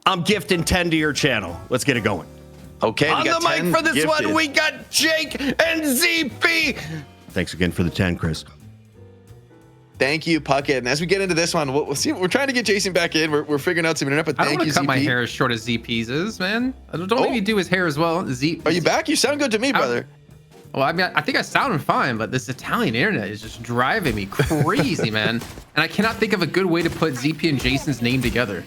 [SPEAKER 1] I'm gifting 10 to your channel. Let's get it going.
[SPEAKER 2] Okay,
[SPEAKER 1] on the mic for this one, we got Jake and ZP. Thanks again for the 10, Chris.
[SPEAKER 2] Thank you, Puckett. And as we get into this one, we'll see. We're trying to get Jason back in. We're figuring out some internet, but thank you, ZP. I don't want to cut my
[SPEAKER 3] hair as short as ZP's is, man. Don't make me do his hair as well.
[SPEAKER 2] Are you back? You sound good to me, brother.
[SPEAKER 3] Well, I mean, I think I sound fine, but this Italian internet is just driving me crazy, man. And I cannot think of a good way to put ZP and Jason's name together.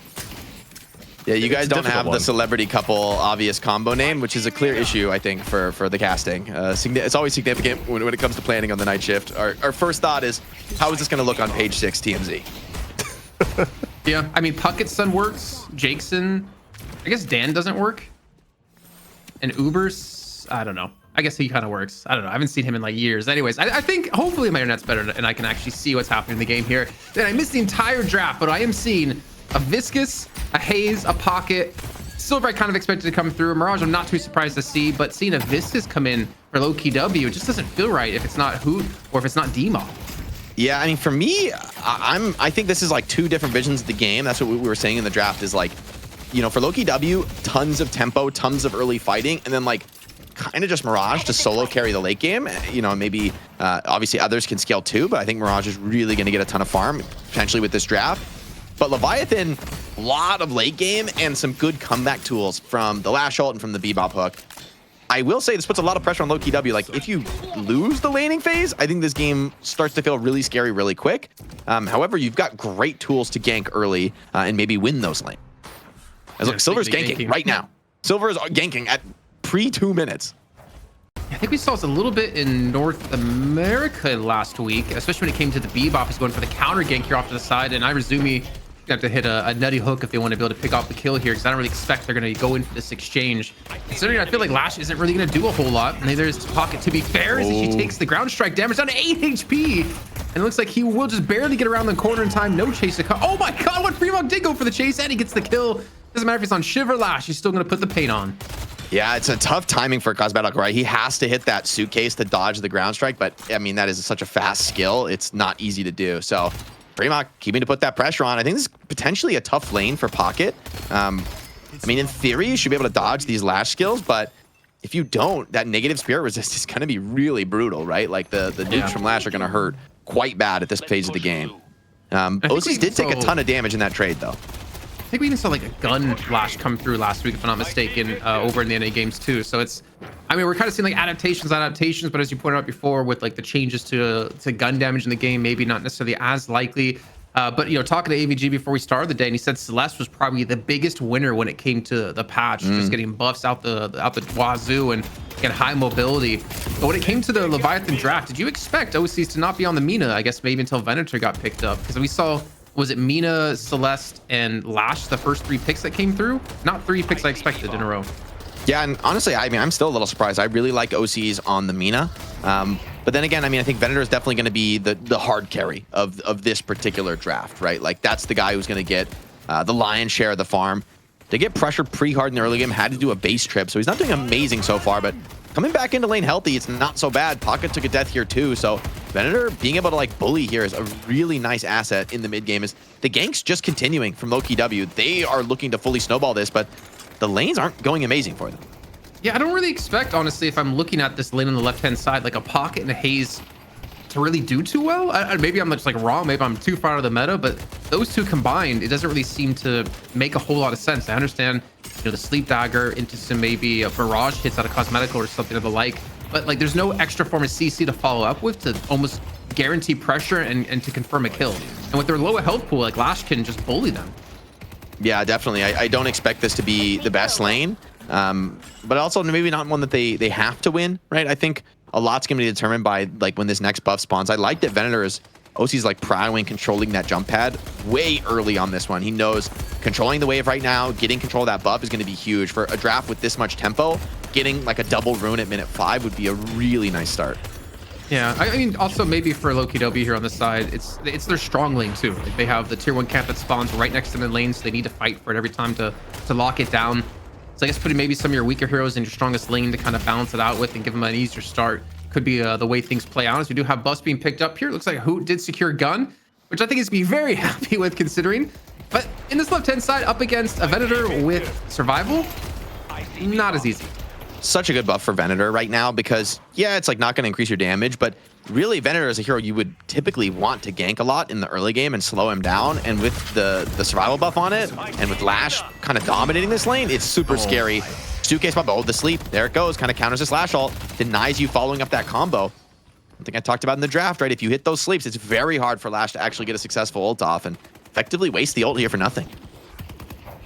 [SPEAKER 2] Yeah, you guys don't have the celebrity couple obvious combo name, which is a clear issue, I think, for the casting. It's always significant when it comes to planning on the night shift. Our first thought is, how is this going to look on page 6 TMZ?
[SPEAKER 3] Yeah, I mean, Puckett's son works. Jakeson, I guess Dan doesn't work. And Uber's, I don't know. I guess he kind of works. I don't know. I haven't seen him in like years. Anyways, I think hopefully my internet's better and I can actually see what's happening in the game here. Then I missed the entire draft, but I am seeing a Viscous, a Haze, a Pocket. Silver I kind of expected to come through. Mirage I'm not too surprised to see, but seeing a Viscous come in for Lowkey W, it just doesn't feel right if it's not Hoot or if it's not D-Mob.
[SPEAKER 2] Yeah, I mean, for me, I think this is like 2 different visions of the game. That's what we were saying in the draft is like, you know, for Lowkey W, tons of tempo, tons of early fighting, and then like kind of just Mirage to solo carry the late game. You know, maybe obviously others can scale too, but I think Mirage is really going to get a ton of farm potentially with this draft. But Leviathan, a lot of late game and some good comeback tools from the Lash ult and from the Bebop hook. I will say this puts a lot of pressure on Lowkey W. Like, if you lose the laning phase, I think this game starts to feel really scary really quick. However, you've got great tools to gank early and maybe win those lanes. Look, Silver's ganking right now. Silver is ganking at pre-2 minutes.
[SPEAKER 3] I think we saw this a little bit in North America last week, especially when it came to the Bebop. He's going for the counter gank here off to the side, and Irizumi have to hit a nutty hook if they want to be able to pick off the kill here, because I don't really expect they're going to go in for this exchange. Considering I feel like Lash isn't really going to do a whole lot. Neither is Pocket, to be fair, as she takes the ground strike damage down to 8 HP. And it looks like he will just barely get around the corner in time. No chase to come. Oh my god, what Fremont did go for the chase, and he gets the kill. Doesn't matter if it's on Shiv or Lash, he's still going to put the paint on.
[SPEAKER 2] Yeah, it's a tough timing for Cosmetic, right? He has to hit that suitcase to dodge the ground strike, but I mean, that is such a fast skill. It's not easy to do. So Fremont keeping to put that pressure on. I think this is potentially a tough lane for Pocket. I mean, in theory, you should be able to dodge these Lash skills, but if you don't, that negative spirit resist is going to be really brutal, right? Like the nukes from Lash are going to hurt quite bad at this phase of the game. OCs did take a ton of damage in that trade, though.
[SPEAKER 3] I think we even saw like a gun Lash come through last week, if I'm not mistaken, over in the NA games too. So it's, I mean, we're kind of seeing like adaptations, but as you pointed out before, with like the changes to gun damage in the game, maybe not necessarily as likely. But you know, talking to AVG before we started the day, and he said Celeste was probably the biggest winner when it came to the patch, just getting buffs out the wazoo and get high mobility. But when it came to the Leviathan draft, did you expect OCs to not be on the Mina? I guess maybe until Venator got picked up, because we saw. Was it Mina, Celeste, and Lash, the first 3 picks that came through? Not 3 picks I expected in a row.
[SPEAKER 2] Yeah, and honestly, I mean, I'm still a little surprised. I really like OCs on the Mina. But then again, I mean, I think Venator is definitely going to be the hard carry of this particular draft, right? Like, that's the guy who's going to get the lion's share of the farm. They get pressured pretty hard in the early game, had to do a base trip, so he's not doing amazing so far, but coming back into lane healthy, it's not so bad. Pocket took a death here too, so Venator being able to like bully here is a really nice asset in the mid game. Is the ganks just continuing from Lowkey W? They are looking to fully snowball this, but the lanes aren't going amazing for them.
[SPEAKER 3] Yeah, I don't really expect, honestly, if I'm looking at this lane on the left-hand side, like a Pocket and a Haze to really do too well. Maybe I'm just like wrong, maybe I'm too far out of the meta, but those two combined, it doesn't really seem to make a whole lot of sense. I understand, you know, the sleep dagger into some maybe a barrage hits out of cosmetical or something of the like, but like there's no extra form of CC to follow up with to almost guarantee pressure and to confirm a kill. And with their lower health pool, like Lash can just bully them.
[SPEAKER 2] Yeah, definitely. I don't expect this to be the best lane, but also maybe not one that they have to win, right? I think a lot's going to be determined by like when this next buff spawns. I like that Venator is OC's like prowling, controlling that jump pad way early on this one. He knows controlling the wave right now, getting control of that buff is going to be huge. For a draft with this much tempo, getting like a double rune at minute 5 would be a really nice start.
[SPEAKER 3] Yeah, I mean, also maybe for Lowkey W here on the side, it's their strong lane too. Like they have the tier 1 camp that spawns right next to the lane, so they need to fight for it every time to lock it down. So I guess putting maybe some of your weaker heroes in your strongest lane to kind of balance it out with and give them an easier start could be the way things play out. As we do have buffs being picked up here. It looks like Hoot did secure a gun, which I think is be very happy with considering. But in this left-hand side, up against a Venator with survival, not as easy.
[SPEAKER 2] Such a good buff for Venator right now because, yeah, it's like not going to increase your damage, but really Venator is a hero you would typically want to gank a lot in the early game and slow him down. And with the survival buff on it and with Lash kind of dominating this lane, it's super scary. Suitcase buff, oh, the sleep, there it goes, kind of counters this Lash ult, denies you following up that combo. I think I talked about in the draft, right? If you hit those sleeps, it's very hard for Lash to actually get a successful ult off and effectively waste the ult here for nothing.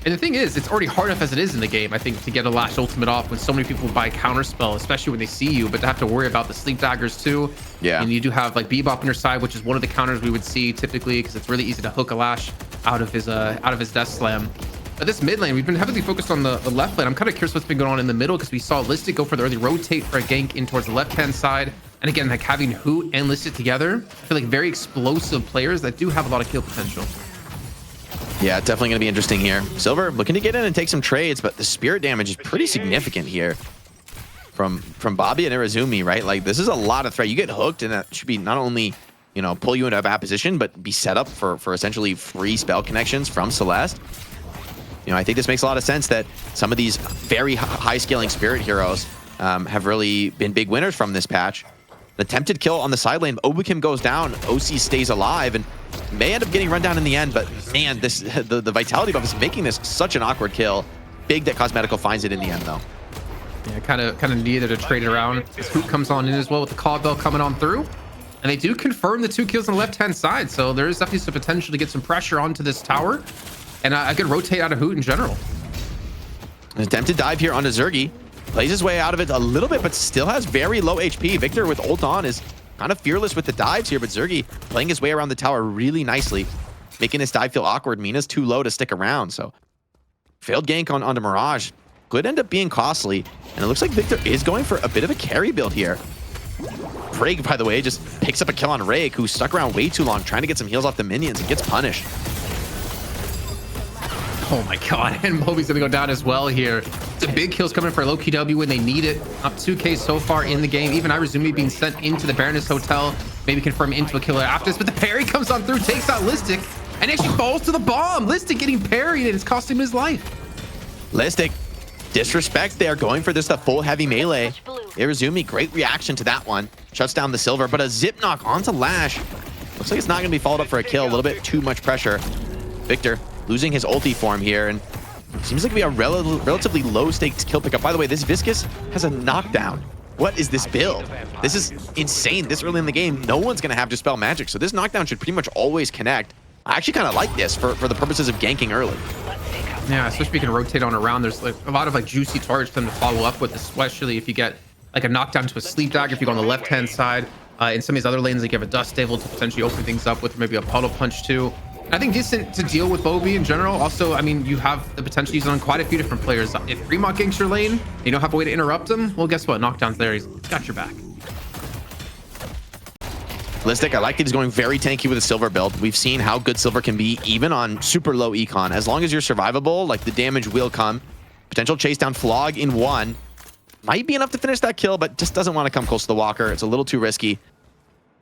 [SPEAKER 3] And the thing is, it's already hard enough as it is in the game, I think, to get a Lash ultimate off when so many people buy counterspell, especially when they see you, but to have to worry about the sleep daggers too.
[SPEAKER 2] Yeah.
[SPEAKER 3] And you do have like Bebop on your side, which is one of the counters we would see typically because it's really easy to hook a Lash out of his death slam. But this mid lane, we've been heavily focused on the left lane. I'm kind of curious what's been going on in the middle because we saw Listic go for the early rotate for a gank in towards the left-hand side. And again, like having Hoot and Listic together, I feel like very explosive players that do have a lot of kill potential.
[SPEAKER 2] Yeah, definitely going to be interesting here. Silver looking to get in and take some trades, but the spirit damage is pretty significant here from Bobby and Irizumi, right? Like, this is a lot of threat. You get hooked, and that should be not only, you know, pull you into a bad position, but be set up for essentially free spell connections from Celeste. You know, I think this makes a lot of sense that some of these very high-scaling spirit heroes have really been big winners from this patch. The attempted kill on the side lane, Obukim goes down, OC stays alive, and may end up getting run down in the end, but man, the vitality buff is making this such an awkward kill. Big that Cosmetical finds it in the end, though.
[SPEAKER 3] Yeah, kind of needed to trade it around. This Hoot comes on in as well with the call bell coming on through. And they do confirm the 2 kills on the left-hand side. So there is definitely some potential to get some pressure onto this tower. And I could rotate out of Hoot in general.
[SPEAKER 2] An attempted dive here onto Zergy. Plays his way out of it a little bit, but still has very low HP. Victor with ult on is kind of fearless with the dives here, but Zergy playing his way around the tower really nicely, making his dive feel awkward. Mina's too low to stick around, so failed gank onto Mirage. Could end up being costly, and it looks like Victor is going for a bit of a carry build here. Brig, by the way, just picks up a kill on Rake, who stuck around way too long trying to get some heals off the minions and gets punished.
[SPEAKER 3] Oh my god, and Moby's gonna go down as well here. The big kills coming for Lowkey W when they need it. Up 2K so far in the game. Even Irizumi being sent into the Baroness Hotel, maybe confirm into a killer after this, but the parry comes on through, takes out Listic, and actually falls to the bomb. Listic getting parried, and it's costing him his life.
[SPEAKER 2] Listic, disrespect there, going for this the full heavy melee. Irizumi, great reaction to that one. Shuts down the silver, but a zip knock onto Lash. Looks like it's not gonna be followed up for a kill. A little bit too much pressure. Victor losing his ulti form here, and seems like to be a relatively low stakes kill pickup. By the way, this Viscus has a knockdown. What is this build? This is insane. This early in the game, no one's gonna have Dispel Magic, so this knockdown should pretty much always connect. I actually kind of like this for the purposes of ganking early.
[SPEAKER 3] Yeah, especially if you can rotate on around. There's like a lot of like juicy targets for them to follow up with, especially if you get like a knockdown to a sleep dagger, if you go on the left-hand side. In some of these other lanes, like you have a Dust Devil to potentially open things up with, maybe a Puddle Punch too. I think decent to deal with Bobby in general. Also, I mean, you have the potential to use it on quite a few different players. If Fremont ganks your lane, and you don't have a way to interrupt him, well, guess what? Knockdown's there. He's got your back.
[SPEAKER 2] Listic, I like that he's going very tanky with a silver build. We've seen how good silver can be, even on super low econ. As long as you're survivable, like the damage will come. Potential chase down Flog in 1. Might be enough to finish that kill, but just doesn't want to come close to the Walker. It's a little too risky.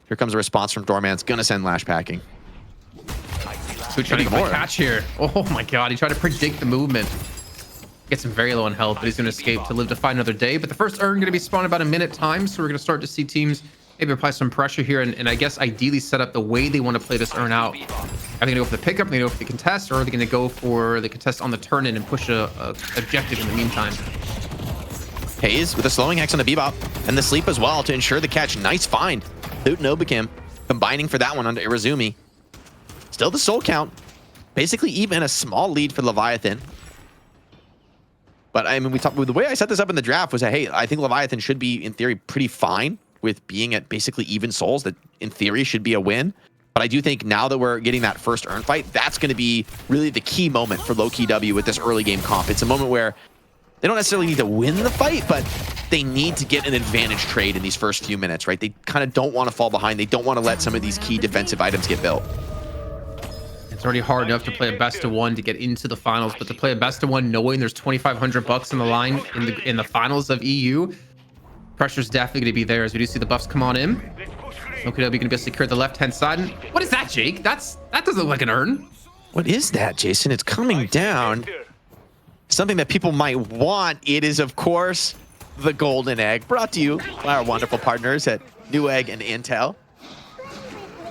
[SPEAKER 2] Here comes a response from Doorman. It's gonna send Lash packing.
[SPEAKER 3] So trying to get a catch here. Oh my god, he tried to predict the movement. Gets him very low on health, but he's going to escape to live to fight another day. But the first urn going to be spawned about a minute time, so we're going to start to see teams maybe apply some pressure here, and I guess ideally set up the way they want to play this urn out. Are they going to go for the pickup, are they going to go for the contest, or are they going to go for the contest on the turn in and push a objective in the meantime?
[SPEAKER 2] Hayes with a slowing hex on the Bebop, and the sleep as well to ensure the catch. Nice find. Hoot Nobikim combining for that one onto Irizumi. Still the soul count. Basically even a small lead for Leviathan. But I mean, the way I set this up in the draft was that, hey, I think Leviathan should be, in theory, pretty fine with being at basically even souls. That, in theory, should be a win. But I do think now that we're getting that first urn fight, that's going to be really the key moment for Lowkey W with this early game comp. It's a moment where they don't necessarily need to win the fight, but they need to get an advantage trade in these first few minutes, right? They kind of don't want to fall behind. They don't want to let some of these key defensive items get built.
[SPEAKER 3] It's already hard enough to play a best of one to get into the finals, but to play a best of one knowing there's $2,500 on the line in the finals of EU, pressure's definitely going to be there as we do see the buffs come on in. Lowkey W going to be secure the left-hand side. And what is that, Jake? That doesn't look like an urn.
[SPEAKER 2] What is that, Jason? It's coming down. Something that people might want. It is, of course, the Golden Egg, brought to you by our wonderful partners at Newegg and Intel.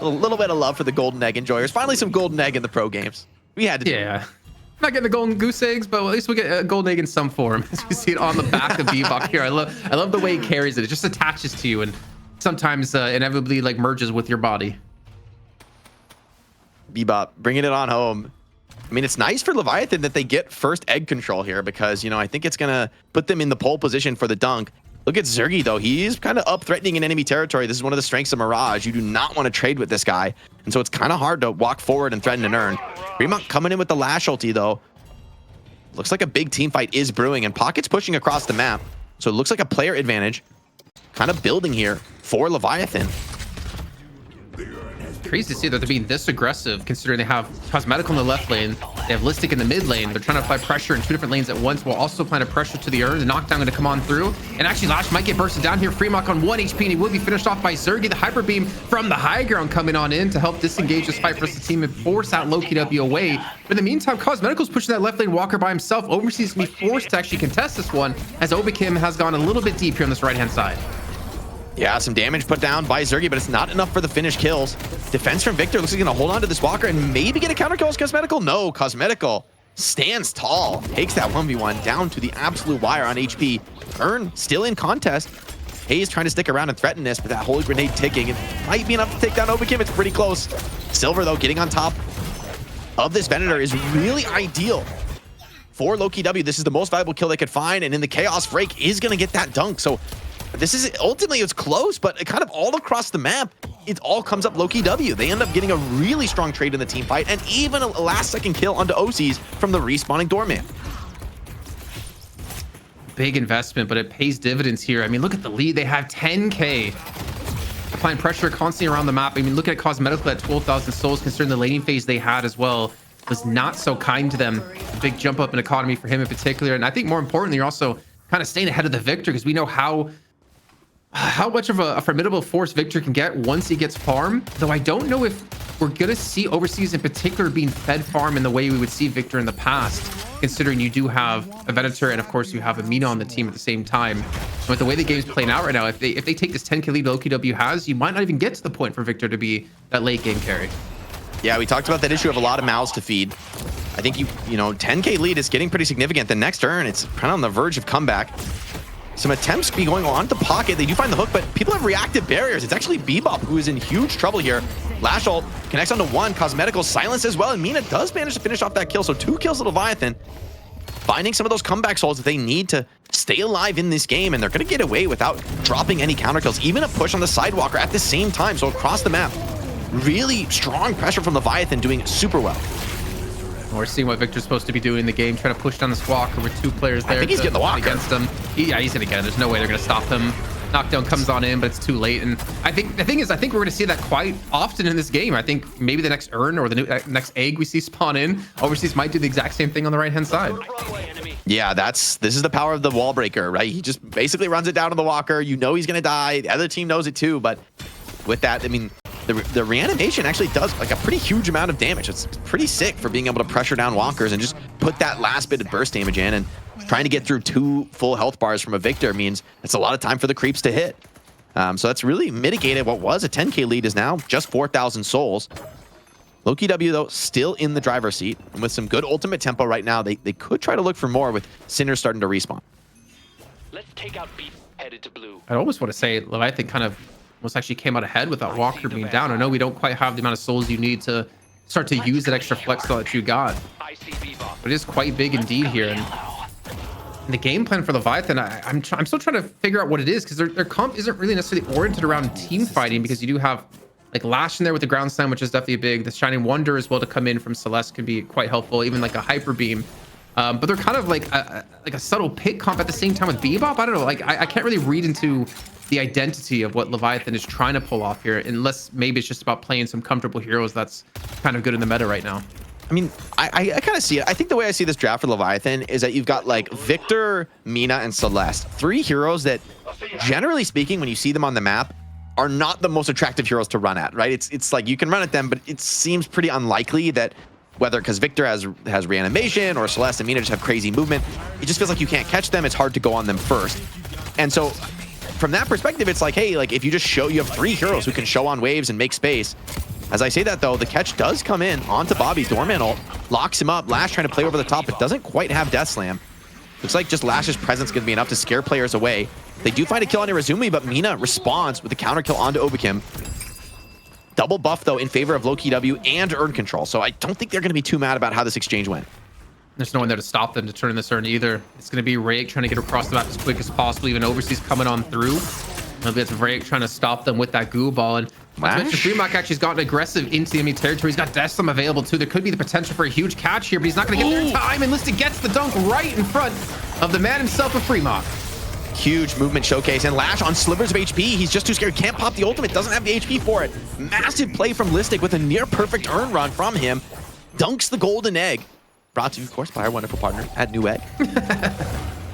[SPEAKER 2] A little bit of love for the Golden Egg enjoyers. Finally, some Golden Egg in the pro games. We had to.
[SPEAKER 3] Yeah. Not getting the golden goose eggs, but at least we get a golden egg in some form. As we see it on the back of Bebop here. I love the way he carries it. It just attaches to you and sometimes inevitably like merges with your body.
[SPEAKER 2] Bebop bringing it on home. I mean, it's nice for Leviathan that they get first egg control here because, you know, I think it's going to put them in the pole position for the dunk. Look at Zergy, though. He's kind of up threatening in enemy territory. This is one of the strengths of Mirage. You do not want to trade with this guy. And so it's kind of hard to walk forward and threaten an urn. Fremont coming in with the Lash ulti, though. Looks like a big team fight is brewing, and Pocket's pushing across the map. So it looks like a player advantage kind of building here for Leviathan.
[SPEAKER 3] Crazy to see that they're being this aggressive considering they have Cosmetical in the left lane, they have Listic in the mid lane. They're trying to apply pressure in two different lanes at once while also applying a pressure to the urn. The knockdown going to come on through, and actually Lash might get bursted down here. Fremont on 1 HP, and he will be finished off by Zergy. The hyper beam from the high ground coming on in to help disengage this fight versus the team and force out Lowkey W away. But in the meantime, Cosmetical's pushing that left lane Walker by himself. Overseas can be forced to actually contest this one as Obikim has gone a little bit deep here on this right hand side.
[SPEAKER 2] Yeah, some damage put down by Zergy, but it's not enough for the finish kills. Defense from Victor looks like he's going to hold on to this Walker and maybe get a counter kill as Cosmetical. No, Cosmetical stands tall, takes that 1v1 down to the absolute wire on HP. Earn still in contest. Hayes trying to stick around and threaten this, but that holy grenade ticking, it might be enough to take down Obikim. It's pretty close. Silver, though, getting on top of this Venator is really ideal for Lowkey W. This is the most valuable kill they could find, and in the Chaos, Frake is going to get that dunk. So this is ultimately, it's close, but it kind of all across the map, it all comes up Lowkey W. They end up getting a really strong trade in the team fight, and even a last-second kill onto OCs from the respawning Doorman.
[SPEAKER 3] Big investment, but it pays dividends here. I mean, look at the lead. They have 10K. Applying pressure constantly around the map. I mean, look at Cosmetical at 12,000 souls, considering the laning phase they had as well was not so kind to them. A big jump up in economy for him in particular. And I think more importantly, you're also kind of staying ahead of the Victor, because we know how much of a formidable force Victor can get once he gets farm. Though I don't know if we're going to see Overseas in particular being fed farm in the way we would see Victor in the past, considering you do have a Venator and of course you have a Mina on the team at the same time. And with the way the game's playing out right now, if they take this 10K lead Lowkey W has, you might not even get to the point for Victor to be that late game carry.
[SPEAKER 2] Yeah, we talked about that issue of a lot of mouths to feed. I think you know 10K lead is getting pretty significant. The next turn, it's kind of on the verge of comeback. Some attempts be going on to pocket. They do find the hook, but people have reactive barriers. It's actually Bebop who is in huge trouble here. Lash ult connects onto one. Cosmetical silence as well, and Mina does manage to finish off that kill. So 2 kills to Leviathan, finding some of those comeback souls that they need to stay alive in this game, and they're going to get away without dropping any counter kills. Even a push on the Sidewalker at the same time. So across the map, really strong pressure from Leviathan, doing super well.
[SPEAKER 3] We're seeing what Victor's supposed to be doing in the game, trying to push down this walker with 2 players there.
[SPEAKER 2] I think he's getting the walker
[SPEAKER 3] against him. Yeah, he's gonna get it. There's no way they're gonna stop him. Knockdown comes on in, but it's too late. And I think the thing is, I think we're gonna see that quite often in this game. I think maybe the next urn or the next egg we see spawn in, Overseas might do the exact same thing on the right hand side.
[SPEAKER 2] Yeah, this is the power of the wall breaker, right? He just basically runs it down to the walker. You know he's gonna die. The other team knows it too, but with that, I mean, the reanimation actually does like a pretty huge amount of damage. It's pretty sick for being able to pressure down walkers and just put that last bit of burst damage in, and trying to get through 2 full health bars from a Victor means it's a lot of time for the creeps to hit. So that's really mitigated what was a 10K lead is now just 4,000 souls. Lowkey W, though, still in the driver's seat, and with some good ultimate tempo right now, they could try to look for more with Sinner starting to respawn.
[SPEAKER 5] Let's take out beef headed to blue.
[SPEAKER 3] I almost want to say Leviathan kind of almost actually came out ahead with that walker being down. I know we don't quite have the amount of souls you need to start to use that extra flex that you got, but it is quite big indeed here. And the game plan for Leviathan, I'm still trying to figure out what it is, because their comp isn't really necessarily oriented around team fighting, because you do have like Lash in there with the ground slam, which is definitely big. The Shining Wonder as well to come in from Celeste can be quite helpful, even like a Hyper Beam. But they're kind of like a subtle pit comp at the same time with Bebop. I don't know, like I can't really read into the identity of what Leviathan is trying to pull off here, unless maybe it's just about playing some comfortable heroes that's kind of good in the meta right now.
[SPEAKER 2] I mean, I kind of see it. I think the way I see this draft for Leviathan is that you've got like Victor, Mina, and Celeste. 3 heroes that, generally speaking, when you see them on the map, are not the most attractive heroes to run at, right? It's like you can run at them, but it seems pretty unlikely that whether because Victor has reanimation or Celeste and Mina just have crazy movement, it just feels like you can't catch them. It's hard to go on them first. And so from that perspective, it's like, hey, like if you just show, you have 3 heroes who can show on waves and make space. As I say that, though, the catch does come in onto Bobby. Doorman ult locks him up. Lash trying to play over the top, but doesn't quite have Death Slam. Looks like just Lash's presence going to be enough to scare players away. They do find a kill on Irazumi, but Mina responds with a counter kill onto Obikim. Double buff, though, in favor of Lowkey W and Urn Control. So I don't think they're going to be too mad about how this exchange went.
[SPEAKER 3] There's no one there to stop them to turn this Urn either. It's going to be Rake trying to get across the map as quick as possible. Even Overseas coming on through. Maybe it's Rake trying to stop them with that goo ball. And Freemark actually has gotten aggressive into the enemy territory. He's got Death Slam available too. There could be the potential for a huge catch here, but he's not going to get there in time. And Listed gets the dunk right in front of the man himself of Freemark.
[SPEAKER 2] Huge movement showcase, and Lash on slivers of HP. He's just too scared. Can't pop the ultimate. Doesn't have the HP for it. Massive play from Listic with a near perfect Urn run from him. Dunks the golden egg. Brought to you, of course, by our wonderful partner at Newegg.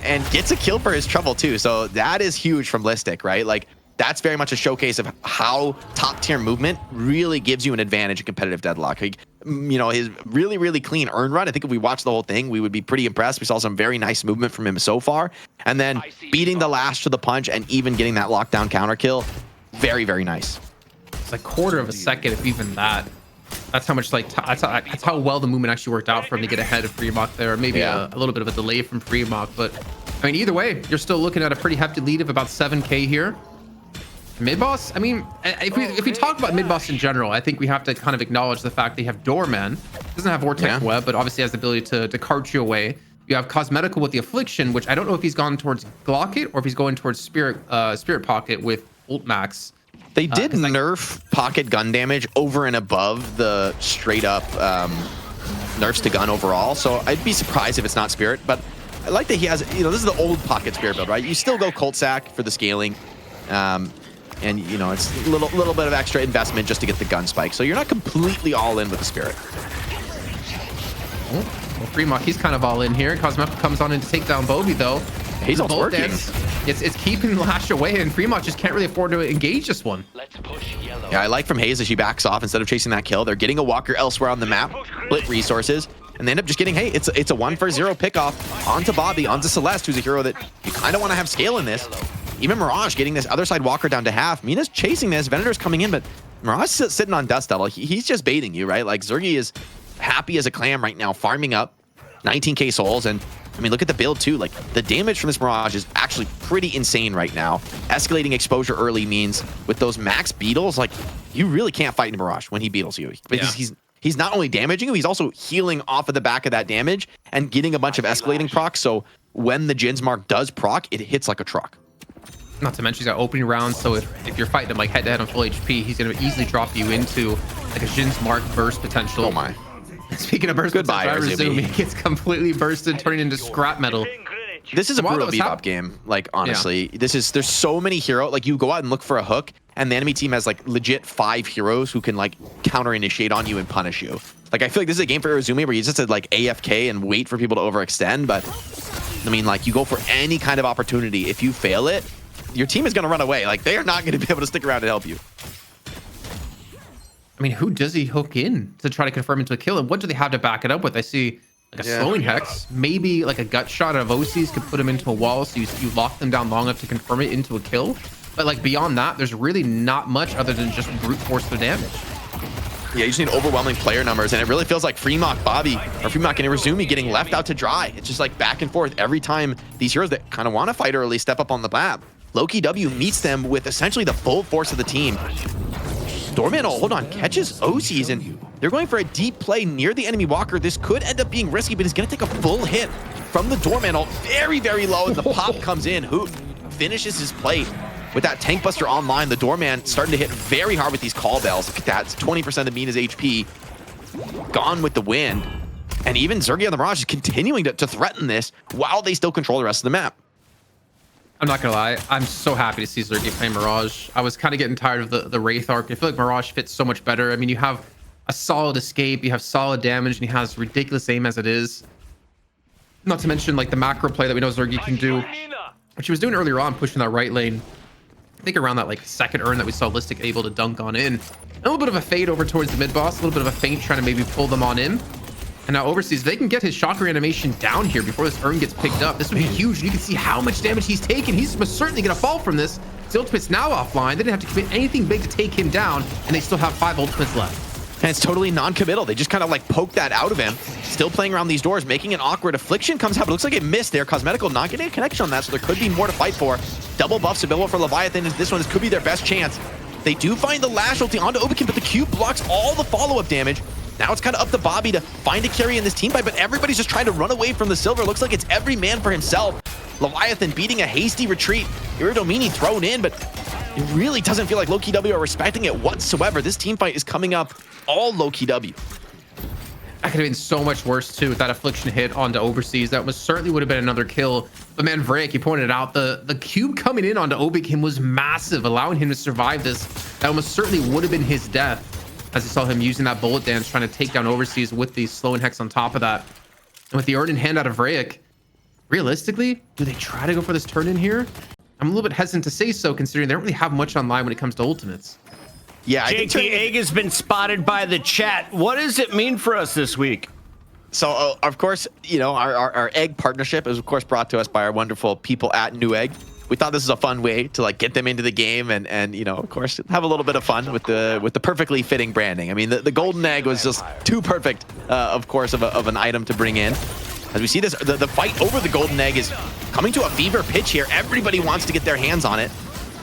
[SPEAKER 2] And gets a kill for his trouble too. So that is huge from Listic, right? Like that's very much a showcase of how top tier movement really gives you an advantage in competitive Deadlock. Like, you know, his really, really clean Urn run. I think if we watched the whole thing, we would be pretty impressed. We saw some very nice movement from him so far. And then beating the Lash to the punch and even getting that lockdown counter kill. Very, very nice.
[SPEAKER 3] It's like quarter of a second, if even that. That's how much, like, that's how well the movement actually worked out for him to get ahead of Freemark there. Or maybe a little bit of a delay from Freemark. But, I I mean, either way, you're still looking at a pretty hefty lead of about 7K here. Mid boss, I mean, if we talk about mid boss in general, I think we have to kind of acknowledge the fact they have Doorman. Doesn't have Vortex Web, but obviously has the ability to cart you away. You have Cosmetical with the Affliction, which I don't know if he's gone towards Glock it or if he's going towards Spirit Pocket with Ult Max.
[SPEAKER 2] They did nerf pocket gun damage over and above the straight up nerfs to gun overall. So I'd be surprised if it's not Spirit, but I like that he has, you know, this is the old pocket Spirit build, right? You still go Cult Sack for the scaling. And you know, it's a little bit of extra investment just to get the gun spike. So you're not completely all in with the Spirit.
[SPEAKER 3] Well, Fremont, he's kind of all in here. Cosmetical comes on in to take down Bobby, though.
[SPEAKER 2] He's also working.
[SPEAKER 3] It's keeping Lash away, and Fremont just can't really afford to engage this one.
[SPEAKER 5] Let's push yellow.
[SPEAKER 2] Yeah, I like from Hayes that she backs off instead of chasing that kill. They're getting a walker elsewhere on the map, split resources, and they end up just getting, hey, it's a 1-for-0 pickoff onto Bobby, onto Celeste, who's a hero that you kind of want to have scale in this. Even Mirage getting this other side walker down to half. Mina's chasing this. Venator's coming in, but Mirage is sitting on Dust Devil. He's just baiting you, right? Like, Zergy is happy as a clam right now, farming up 19k souls. And, I mean, look at the build, too. Like, the damage from this Mirage is actually pretty insane right now. Escalating exposure early means with those max beetles, like, you really can't fight in Mirage when he beetles you. Because he's not only damaging you, he's also healing off of the back of that damage and getting a bunch of escalating procs. So when the Jin's Mark does proc, it hits like a truck.
[SPEAKER 3] Not to mention he's got opening rounds, so if you're fighting him like head-to-head on full HP, he's going to easily drop you into like a Jin's Mark burst potential.
[SPEAKER 2] Oh my.
[SPEAKER 3] Speaking of burst
[SPEAKER 2] Goodbye,
[SPEAKER 3] potential, I resume, he gets completely bursted, turning into scrap metal.
[SPEAKER 2] This is a brutal bebop game. Like, honestly, there's so many heroes. Like, you go out and look for a hook, and the enemy team has like legit 5 heroes who can like counter-initiate on you and punish you. Like, I feel like this is a game for Irezumi where you just said like AFK and wait for people to overextend. But I mean, like, you go for any kind of opportunity. If you fail it, your team is going to run away. Like, they are not going to be able to stick around to help you.
[SPEAKER 3] I mean, who does he hook in to try to confirm into a kill? And what do they have to back it up with? I see like a slowing hex, maybe like a gut shot of OCs could put him into a wall, so you lock them down long enough to confirm it into a kill. But like beyond that, there's really not much other than just brute force the damage.
[SPEAKER 2] Yeah, you just need overwhelming player numbers, and it really feels like Fremont, Bobby, or Fremont and Irezumi getting left out to dry. It's just like back and forth every time these heroes that kind of want to fight early step up on the map. Lowkey W meets them with essentially the full force of the team. Doorman, hold on, catches OCs, and they're going for a deep play near the enemy walker. This could end up being risky, but he's going to take a full hit from the Doorman, very, very low, and the pop comes in. Who finishes his plate with that tank buster online? The Doorman starting to hit very hard with these call bells. Look at that, it's 20% of Mina's HP gone with the wind. And even Zergy on the Mirage is continuing to threaten this while they still control the rest of the map.
[SPEAKER 3] I'm not gonna lie, I'm so happy to see Zergy play Mirage. I was kind of getting tired of the Wraith arc. I feel like Mirage fits so much better. I mean, you have a solid escape, you have solid damage, and he has ridiculous aim as it is. Not to mention like the macro play that we know Zergy can do, which he was doing earlier on, pushing that right lane. I think around that like second urn that we saw Listic able to dunk on in. A little bit of a fade over towards the mid boss, a little bit of a feint trying to maybe pull them on in. And now Overseas, they can get his shocker animation down here before this urn gets picked up. This would be huge. You can see how much damage he's taken. He's most certainly going to fall from this. His ultimate's now offline. They didn't have to commit anything big to take him down, and they still have 5 ultimates left.
[SPEAKER 2] And it's totally non-committal. They just kind of like poke that out of him. Still playing around these doors, making an awkward Affliction comes out, but looks like it missed there. Cosmetical not getting a connection on that, so there could be more to fight for. Double buffs available for Leviathan. This one could be their best chance. They do find the Lash ulti onto Obikin, but the cube blocks all the follow-up damage. Now it's kind of up to Bobby to find a carry in this team fight, but everybody's just trying to run away from the silver. Looks like it's every man for himself. Leviathan beating a hasty retreat. Iridomini thrown in, but it really doesn't feel like Lowkey W are respecting it whatsoever. This team fight is coming up all Lowkey W.
[SPEAKER 3] That could have been so much worse too with that Affliction hit onto Overseas. That was certainly would have been another kill. But man, Vraic, he pointed out the cube coming in onto Obikin was massive, allowing him to survive this. That almost certainly would have been his death, as you saw him using that bullet dance, trying to take down Overseas with the slow and hex on top of that. And with the urn in hand out of Vraic, realistically, do they try to go for this turn in here? I'm a little bit hesitant to say so, considering they don't really have much online when it comes to ultimates.
[SPEAKER 2] Yeah,
[SPEAKER 1] JT Egg has been spotted by the chat. What does it mean for us this week?
[SPEAKER 2] So, of course, you know, our egg partnership is, of course, brought to us by our wonderful people at Newegg. We thought this was a fun way to like get them into the game and you know, of course, have a little bit of fun with the perfectly fitting branding. I mean, the golden egg was just too perfect, of course, of an item to bring in. As we see this, the fight over the golden egg is coming to a fever pitch here. Everybody wants to get their hands on it.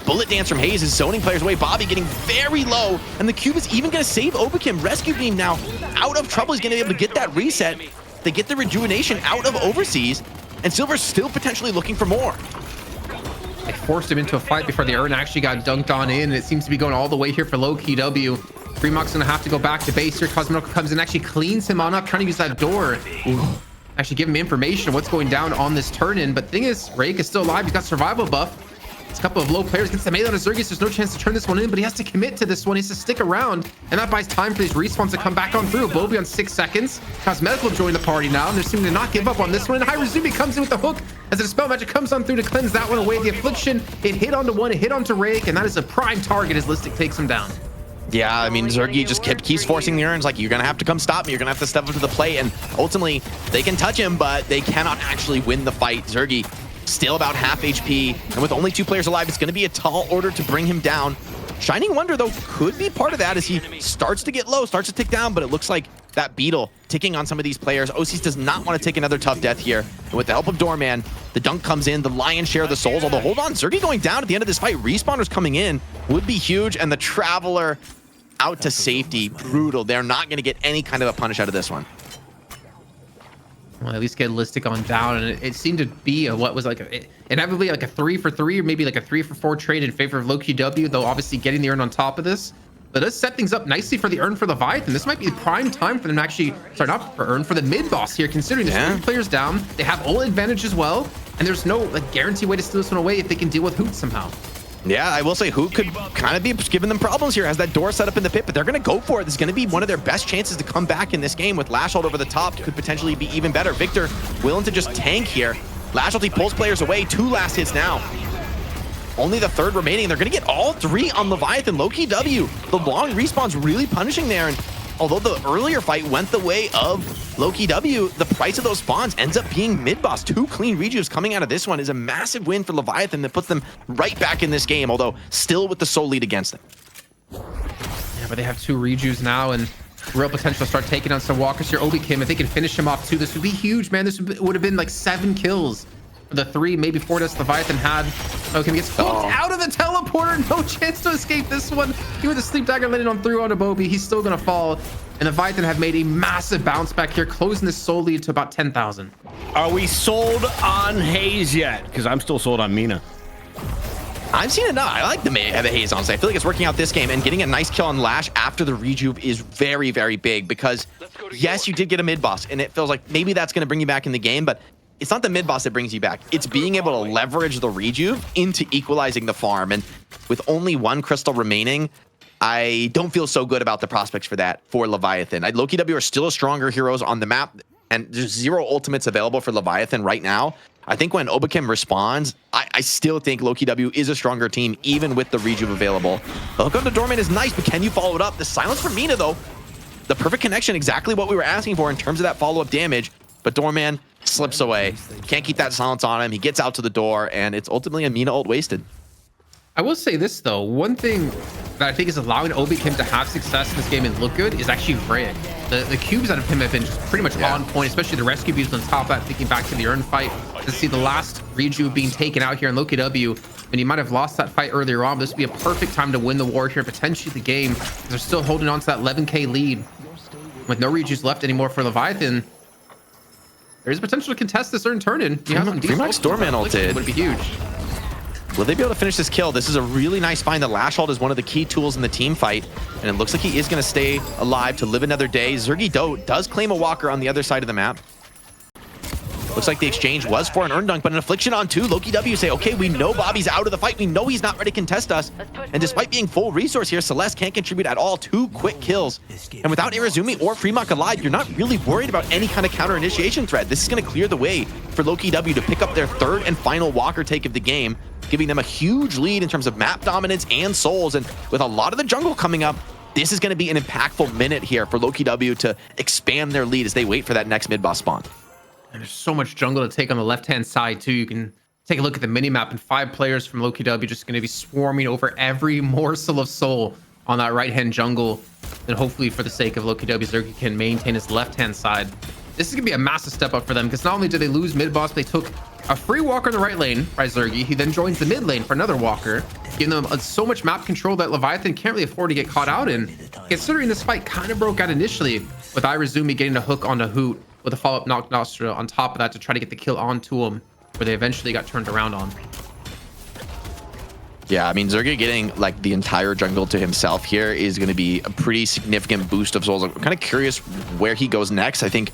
[SPEAKER 2] Bullet dance from Hayes is zoning players away. Bobby getting very low, and the cube is even going to save Obakim. Rescue beam now out of trouble. He's going to be able to get that reset. They get the rejuvenation out of Overseas, and Silver's still potentially looking for more.
[SPEAKER 3] They forced him into a fight before the Urn actually got dunked on in, and it seems to be going all the way here for Lowkey W. Fremok's going to have to go back to base here. Cosmic comes in, actually cleans him on up, trying to use that door. Actually give him information of what's going down on this turn-in, but thing is, Rake is still alive. He's got survival buff. It's a couple of low players against the melee on Zergis. There's no chance to turn this one in, but he has to commit to this one. He has to stick around, and that buys time for these respawns to come back on through. Bobby on 6 seconds. Cosmetic will join the party now, and they're seeming to not give up on this one. And Hyrazumi comes in with the hook as the Dispel Magic comes on through to cleanse that one away. The Affliction, it hit onto one, it hit onto Rake, and that is a prime target as Listic takes him down.
[SPEAKER 2] Yeah, I mean, Zergy just keeps forcing the Urns, like, you're going to have to come stop me. You're going to have to step up to the plate, and ultimately, they can touch him, but they cannot actually win the fight. Zergy still about half HP, and with only 2 players alive, it's going to be a tall order to bring him down. Shining Wonder, though, could be part of that as he starts to get low, starts to tick down, but it looks like that Beetle ticking on some of these players. OCs does not want to take another tough death here, and with the help of Doorman, the dunk comes in, the lion's share of the souls, although hold on, Zergy going down at the end of this fight. Respawners coming in would be huge, and the Traveler out to safety. Brutal. They're not going to get any kind of a punish out of this one.
[SPEAKER 3] Well, at least get Listic on down, and it seemed to be what was like inevitably like a 3-for-3 or maybe like a 3-for-4 trade in favor of Lowkey W, though obviously getting the Urn on top of this. But it does set things up nicely for the Urn for Leviathan. This might be prime time for them to actually start not for Urn, for the mid boss here, considering there's 3 players down. They have ult advantage as well, and there's no like guarantee way to steal this one away if they can deal with Hoot somehow.
[SPEAKER 2] Yeah, I will say Hoot could kind of be giving them problems here. Has that door set up in the pit, but they're going to go for it. This is going to be one of their best chances to come back in this game with Lashold over the top. Could potentially be even better. Victor willing to just tank here. Lashold, he pulls players away. 2 last hits now. Only the 3rd remaining. They're going to get all 3 on Leviathan. Lowkey W, the long respawn's really punishing there. And although the earlier fight went the way of Lowkey W, the price of those spawns ends up being mid-boss. 2 clean rejuves coming out of this one is a massive win for Leviathan that puts them right back in this game, although still with the sole lead against them.
[SPEAKER 3] Yeah, but they have 2 rejuves now, and real potential to start taking on some walkers here. Obakim, if they can finish him off too, this would be huge, man. This would have been like 7 kills. The 3, maybe 4 deaths Leviathan had. Obakim gets hooked out of the teleporter. No chance to escape this one. Even with the sleep dagger landing on through onto Bobby, he's still gonna fall. And Leviathan have made a massive bounce back here, closing this soul lead to about 10,000.
[SPEAKER 1] Are we sold on Hayes yet? Because I'm still sold on Mina.
[SPEAKER 2] I've seen enough. I like the Haze, honestly. I feel like it's working out this game, and getting a nice kill on Lash after the rejuve is very, very big because, yes, you did get a mid-boss, and it feels like maybe that's going to bring you back in the game, but it's not the mid-boss that brings you back. It's being able to leverage the rejuve into equalizing the farm, and with only 1 crystal remaining, I don't feel so good about the prospects for that for Leviathan. Lowkey W are still stronger heroes on the map, and there's 0 ultimates available for Leviathan right now. I think when Obakim responds, I still think Lowkey W is a stronger team, even with the rejuve available. The hook on the Doorman is nice, but can you follow it up? The silence from Mina, though, the perfect connection, exactly what we were asking for in terms of that follow-up damage. But Doorman slips away. Can't keep that silence on him. He gets out to the door, and it's ultimately a Mina ult wasted.
[SPEAKER 3] I will say this, though. One thing that I think is allowing Obakim to have success in this game and look good is actually Rig. The cubes out of him have been just pretty much on point, especially the rescue beams on top of that, thinking back to the Urn fight. To see the last rejuve being taken out here in Lowkey W, and you might have lost that fight earlier on, but this would be a perfect time to win the war here, potentially the game. They're still holding on to that 11k lead. With no rejuves left anymore for Leviathan, there's potential to contest this Urn turn-in. You have some
[SPEAKER 2] Freemox Doorman ulted.
[SPEAKER 3] Would be huge.
[SPEAKER 2] Will they be able to finish this kill? This is a really nice find. The Lashold is one of the key tools in the team fight, and it looks like he is going to stay alive to live another day. Zergy does claim a walker on the other side of the map. Looks like the exchange was for an Urn Dunk, but an Affliction on 2. Lowkey W say, okay, we know Bobby's out of the fight. We know he's not ready to contest us. And despite being full resource here, Celeste can't contribute at all. 2 quick kills. And without Irazumi or Fremok alive, you're not really worried about any kind of counter initiation threat. This is going to clear the way for Lowkey W to pick up their 3rd and final walker take of the game, giving them a huge lead in terms of map dominance and souls. And with a lot of the jungle coming up, this is going to be an impactful minute here for Lowkey W to expand their lead as they wait for that next mid-boss spawn.
[SPEAKER 3] And there's so much jungle to take on the left-hand side, too. You can take a look at the mini-map, and 5 players from Lowkey W just going to be swarming over every morsel of soul on that right-hand jungle. And hopefully, for the sake of Lowkey W, Zergy can maintain his left-hand side. this is gonna be a massive step up for them, because not only did they lose mid boss, they took a free walker in the right lane by Zergy. He then joins the mid lane for another walker, giving them so much map control that Leviathan can't really afford to get caught out in. Considering this fight kind of broke out initially with Irizumi getting a hook on the Hoot with a follow-up knock Nostra on top of that to try to get the kill onto him, where they eventually got turned around on.
[SPEAKER 2] Yeah, I mean, Zergy getting like the entire jungle to himself here is going to be a pretty significant boost of souls. I'm kind of curious where he goes next. I think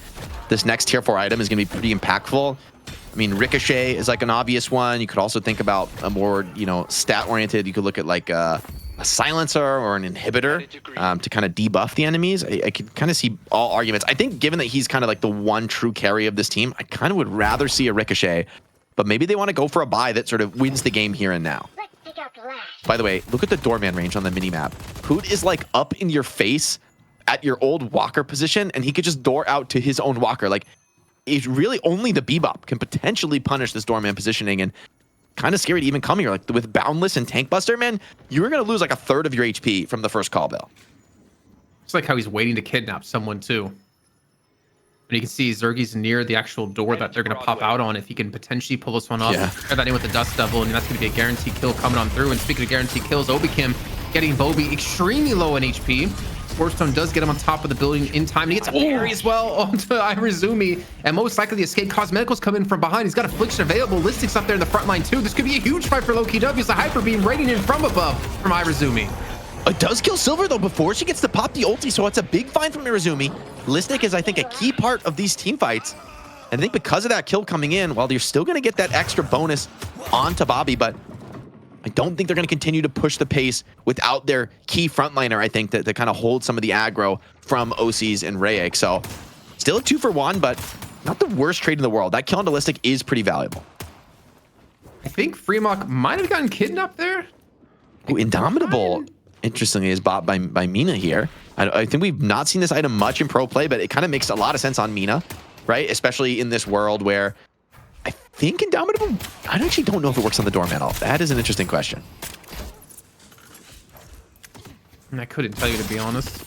[SPEAKER 2] this next tier 4 item is going to be pretty impactful. I mean, Ricochet is like an obvious one. You could also think about a more, you know, stat-oriented. You could look at like a silencer or an inhibitor to kind of debuff the enemies. I could kind of see all arguments. I think given that he's kind of like the one true carry of this team, I kind of would rather see a Ricochet, but maybe they want to go for a buy that sort of wins the game here and now. By the way, look at the doorman range on the minimap. Hoot is like up in your face at your old walker position, and he could just door out to his own walker. Like, it's really only the Bebop can potentially punish this doorman positioning, and kind of scary to even come here. Like with Boundless and Tank Buster, man, you're going to lose like a third of your HP from the first call bell.
[SPEAKER 3] It's like how he's waiting to kidnap someone too. And you can see Zergy's near the actual door that they're going to pop out on if he can potentially pull this one up.
[SPEAKER 2] Yeah.
[SPEAKER 3] Pair that in with the Dust Devil, and that's going to be a guaranteed kill coming on through. And speaking of guaranteed kills, Obikim getting Bobby extremely low in HP. Sportstone does get him on top of the building in time. And he gets a parry as well onto Irizumi. And most likely the Escape Cosmeticals come in from behind. He's got Affliction available. Listic's up there in the front line too. This could be a huge fight for Lowkey W. It's a Hyper Beam raining in from above from Irizumi.
[SPEAKER 2] It does kill Silver though before she gets to pop the ulti, so it's a big find from Irizumi. Listic is, I think, a key part of these team fights. And I think because of that kill coming in, while you're still going to get that extra bonus onto Bobby, but I don't think they're going to continue to push the pace without their key frontliner, I think, that kind of hold some of the aggro from OCs and Rayek. So still a 2-for-1, but not the worst trade in the world. That kill on Listic is pretty valuable.
[SPEAKER 3] I think Fremont might have gotten kidnapped there.
[SPEAKER 2] Ooh, Indomitable, interestingly, is bought by Mina here. I think we've not seen this item much in pro play, but it kind of makes a lot of sense on Mina, right? Especially in this world where I think Indomitable, I actually don't know if it works on the doorman. That is an interesting question.
[SPEAKER 3] I couldn't tell you, to be honest.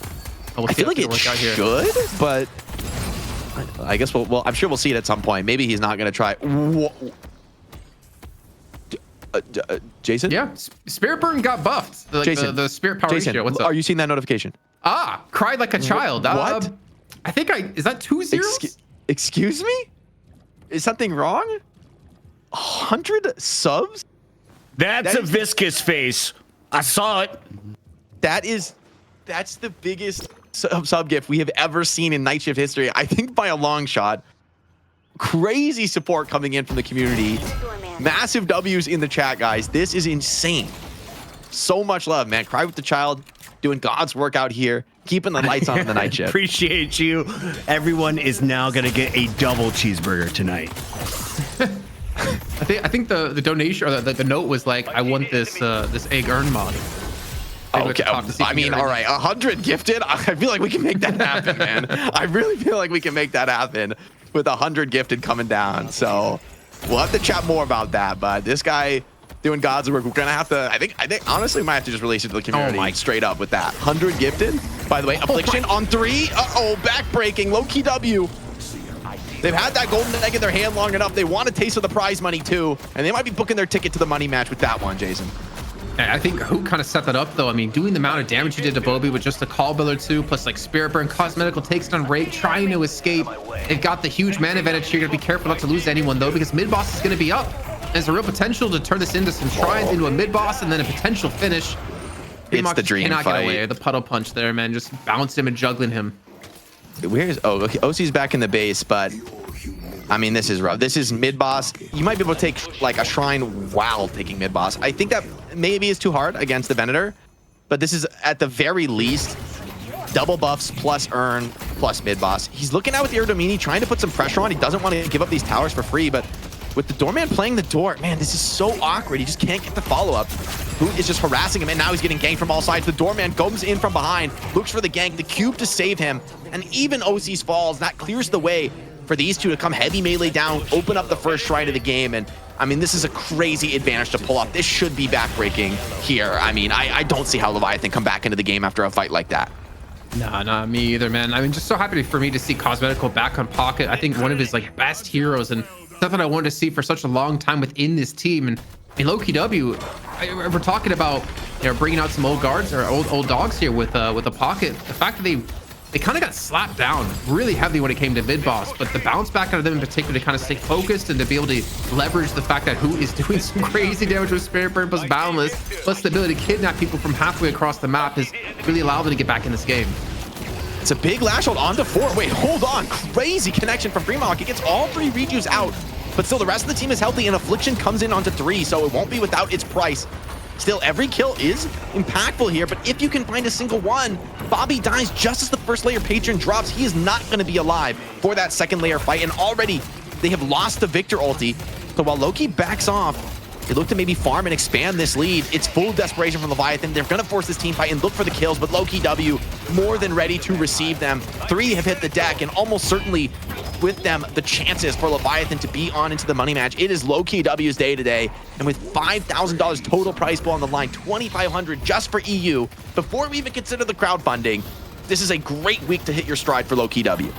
[SPEAKER 2] I feel like it should, but I guess well, I'm sure we'll see it at some point. Maybe he's not going to try. Jason?
[SPEAKER 3] Yeah, Spirit Burn got buffed. Like
[SPEAKER 2] Jason,
[SPEAKER 3] the Spirit Power
[SPEAKER 2] Jason,
[SPEAKER 3] ratio. What's up?
[SPEAKER 2] are you seeing that notification?
[SPEAKER 3] Ah, cried like a child.
[SPEAKER 2] What?
[SPEAKER 3] I think is that 2 zeros?
[SPEAKER 2] Excuse me? Is something wrong? 100 subs?
[SPEAKER 1] That's a viscous face. I saw it.
[SPEAKER 2] That's the biggest sub gift we have ever seen in Night Shift history. I think by a long shot. Crazy support coming in from the community. Massive W's in the chat, guys. This is insane. So much love, man. Cry with the child, doing God's work out here, keeping the lights on in the Night Shift.
[SPEAKER 1] Appreciate you. Everyone is now gonna get a double cheeseburger tonight.
[SPEAKER 3] I think the donation or the note was like, I want this this egg earn mod.
[SPEAKER 2] Okay, I mean, all right, 100 gifted. I feel like we can make that happen, man. I really feel like we can make that happen with 100 gifted coming down. So we'll have to chat more about that. But this guy doing God's work, we're gonna have to. I think honestly, might have to just release it to the community straight up with that 100 gifted. By the way, Affliction on 3. Back breaking. Lowkey W. They've had that golden egg in their hand long enough. They want a taste of the prize money too, and they might be booking their ticket to the money match with that one, Jason.
[SPEAKER 3] I think Hoot kind of set that up though. I mean, doing the amount of damage he did to Bobby with just a call bill or two, plus like Spirit Burn, Cosmetical takes on Rake, trying to escape. It got the huge mana advantage here. You gotta be careful not to lose anyone though, because mid boss is gonna be up. There's a real potential to turn this into some shrines, into a mid boss, and then a potential finish.
[SPEAKER 2] It's the dream
[SPEAKER 3] cannot
[SPEAKER 2] fight.
[SPEAKER 3] Get away. The puddle punch there, man, just bounced him and juggling him.
[SPEAKER 2] Where's okay, OC's back in the base, but I mean, this is rough. This is mid boss. You might be able to take like a shrine while taking mid boss. I think that maybe is too hard against the Venator, but this is at the very least double buffs plus earn plus mid boss. He's looking out with Iridomini, trying to put some pressure on. He doesn't want to give up these towers for free, but with the doorman playing the door, man, this is so awkward. He just can't get the follow-up. Hoot is just harassing him, and now he's getting ganked from all sides. The doorman goes in from behind, looks for the gank, the cube to save him, and even OC's falls. That clears the way for these two to come heavy melee down, open up the first shrine of the game. And I mean, this is a crazy advantage to pull off. This should be backbreaking here. I mean, I don't see how Leviathan come back into the game after a fight like that.
[SPEAKER 3] Nah, not me either, man. I mean, just so happy for me to see Cosmetical back on Pocket. I think one of his like best heroes and stuff that I wanted to see for such a long time within this team. And Lowkey W, we're talking about, you know, bringing out some old guards or old dogs here with a Pocket. The fact that they kind of got slapped down really heavy when it came to mid boss, but the bounce back out of them in particular to kind of stay focused and to be able to leverage the fact that Hoot is doing some crazy damage with Spirit Burn plus Boundless, plus the ability to kidnap people from halfway across the map has really allowed them to get back in this game.
[SPEAKER 2] It's a big lash hold onto 4. Wait, hold on. Crazy connection from Fremont. It gets all 3 rejuves out, but still the rest of the team is healthy, and Affliction comes in onto 3, so it won't be without its price. Still, every kill is impactful here, but if you can find a single one, Bobby dies just as the first layer patron drops. He is not going to be alive for that second layer fight, and already they have lost the Victor ulti. So while Lowkey backs off, they look to maybe farm and expand this lead. It's full desperation from Leviathan. They're going to force this team fight and look for the kills, but Lowkey W more than ready to receive them. 3 have hit the deck, and almost certainly with them the chances for Leviathan to be on into the money match. It is Lowkey W's day today, and with $5,000 total prize pool on the line, $2,500 just for EU, before we even consider the crowdfunding, this is a great week to hit your stride for Lowkey W.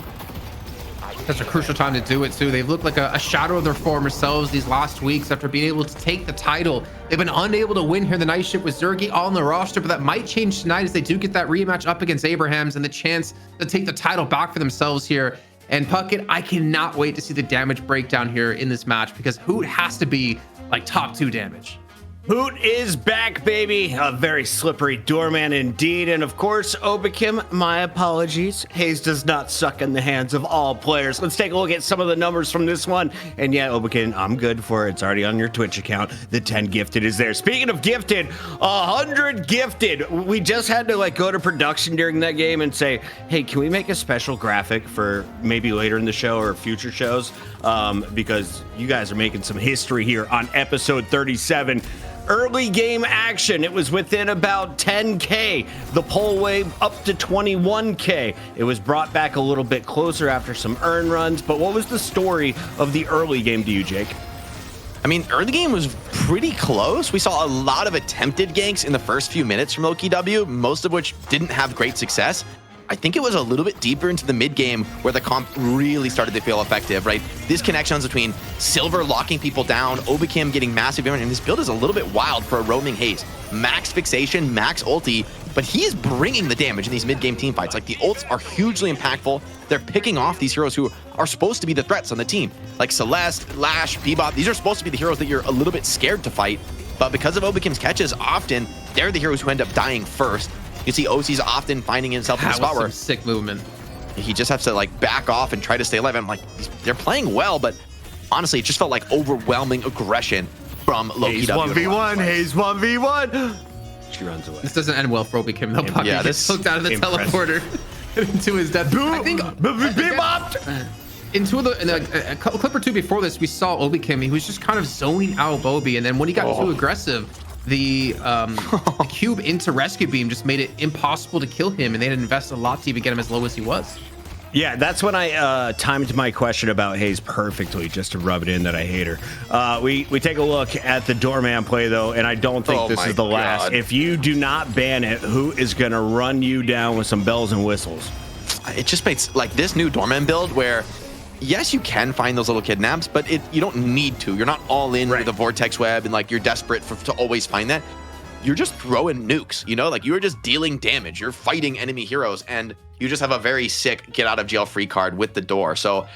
[SPEAKER 3] Such a crucial time to do it too. They've looked like a shadow of their former selves these last weeks after being able to take the title. They've been unable to win here the night shift with Zergy on the roster, but that might change tonight as they do get that rematch up against Abrahams and the chance to take the title back for themselves here. And Puckett, I cannot wait to see the damage breakdown here in this match, because Hoot has to be like top 2 damage.
[SPEAKER 1] Hoot is back, baby. A very slippery doorman indeed. And of course, Obikim, my apologies. Hayes does not suck in the hands of all players. Let's take a look at some of the numbers from this one. And yeah, Obikim, I'm good for it. It's already on your Twitch account. The 10 gifted is there. Speaking of gifted, 100 gifted. We just had to like go to production during that game and say, hey, can we make a special graphic for maybe later in the show or future shows? Because you guys are making some history here on episode 37. Early game action, it was within about 10K. The poll wave up to 21K. It was brought back a little bit closer after some earn runs, but what was the story of the early game to you, Jake?
[SPEAKER 2] I mean, early game was pretty close. We saw a lot of attempted ganks in the first few minutes from Lowkey W, most of which didn't have great success. I think it was a little bit deeper into the mid game where the comp really started to feel effective, right? These connections between Silver locking people down, Obikim getting massive damage, and this build is a little bit wild for a roaming Haze. Max fixation, max ulti, but he is bringing the damage in these mid game team fights. Like, the ults are hugely impactful. They're picking off these heroes who are supposed to be the threats on the team. Like Celeste, Lash, Bebop, these are supposed to be the heroes that you're a little bit scared to fight, but because of Obikim's catches, often they're the heroes who end up dying first. You see OC's often finding himself in a spot where
[SPEAKER 3] sick movement.
[SPEAKER 2] He just has to like back off and try to stay alive. I'm like, they're playing well, but honestly, it just felt like overwhelming aggression from Lowkey
[SPEAKER 1] Hayes
[SPEAKER 2] W.
[SPEAKER 1] 1v1, Hayes 1v1. She runs away.
[SPEAKER 3] This doesn't end well for Obikim though. Puck,
[SPEAKER 2] Yeah,
[SPEAKER 3] he
[SPEAKER 2] this
[SPEAKER 3] gets hooked out of the teleporter into his death. I think into a clip or two before this, we saw Obikim. He was just kind of zoning out Bobby, and then when he got too aggressive, the cube into rescue beam just made it impossible to kill him, and they had to invest a lot to even get him as low as he was.
[SPEAKER 1] Yeah, that's when I timed my question about Hayes perfectly, just to rub it in that I hate her. We take a look at the doorman play though, and I don't think this is the last. If you do not ban it, who is gonna run you down with some bells and whistles?
[SPEAKER 2] It just makes like this new doorman build where, yes, you can find those little kidnaps, but you don't need to. You're not all in with the vortex web and like you're desperate to always find that. You're just throwing nukes, you know, like you're just dealing damage. You're fighting enemy heroes, and you just have a very sick get out of jail free card with the door. So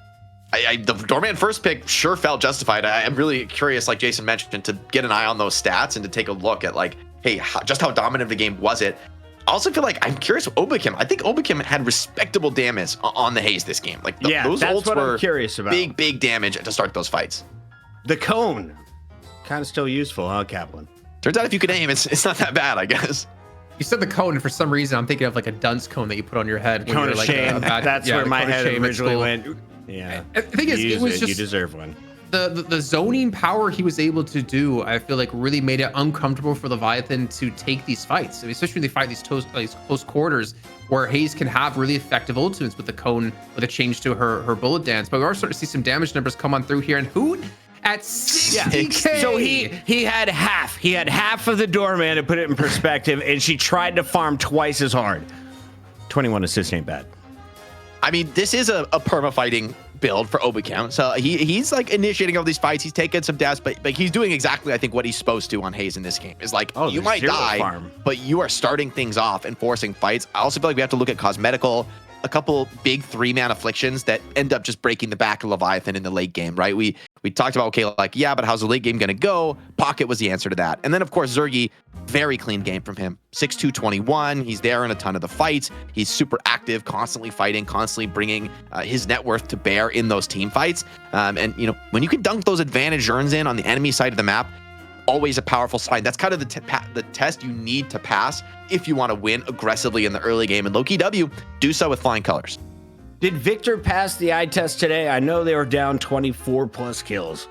[SPEAKER 2] the doorman first pick sure felt justified. I'm really curious, like Jason mentioned, to get an eye on those stats and to take a look at like, hey, just how dominant of a game was it? I also feel like I'm curious with Obikim. I think Obikim had respectable damage on the Haze this game. Like those
[SPEAKER 1] that's
[SPEAKER 2] ults
[SPEAKER 1] what
[SPEAKER 2] were
[SPEAKER 1] I'm curious about.
[SPEAKER 2] Big damage to start those fights.
[SPEAKER 1] The cone, kind of still useful, huh, Kaplan?
[SPEAKER 2] Turns out if you can aim, it's not that bad, I guess.
[SPEAKER 3] You said the cone, and for some reason, I'm thinking of like a dunce cone that you put on your head.
[SPEAKER 1] Cone of shame. That's where my head originally
[SPEAKER 3] cool.
[SPEAKER 1] went. Yeah.
[SPEAKER 3] The thing is, it was just,
[SPEAKER 1] you deserve one.
[SPEAKER 3] The zoning power he was able to do, I feel like really made it uncomfortable for Leviathan to take these fights. I mean, especially when they fight these close quarters where Hayes can have really effective ultimates with the cone, with a change to her bullet dance. But we are starting to see some damage numbers come on through here. And Hoot at 60K.
[SPEAKER 1] So he had half. He had half of the doorman, to put it in perspective, and she tried to farm twice as hard. 21 assists ain't bad.
[SPEAKER 2] I mean, this is a perma-fighting build for Obicam. So he's like initiating all these fights. He's taking some deaths, but he's doing exactly, I think, what he's supposed to on Hayes in this game. Is like, you might die,
[SPEAKER 1] farm.
[SPEAKER 2] but you are starting things off and forcing fights. I also feel like we have to look at Cosmetical, a couple big 3-man afflictions that end up just breaking the back of Leviathan in the late game, right? We talked about, okay, like, yeah, but how's the late game going to go? Pocket was the answer to that. And then, of course, Zergy, very clean game from him. 6'2", 21. He's there in a ton of the fights. He's super active, constantly fighting, constantly bringing his net worth to bear in those team fights. And, you know, when you can dunk those advantage urns in on the enemy side of the map, always a powerful sign. That's kind of the test you need to pass if you want to win aggressively in the early game. And Lowkey W do so with flying colors.
[SPEAKER 1] Did Victor pass the eye test today? I know they were down 24 plus kills.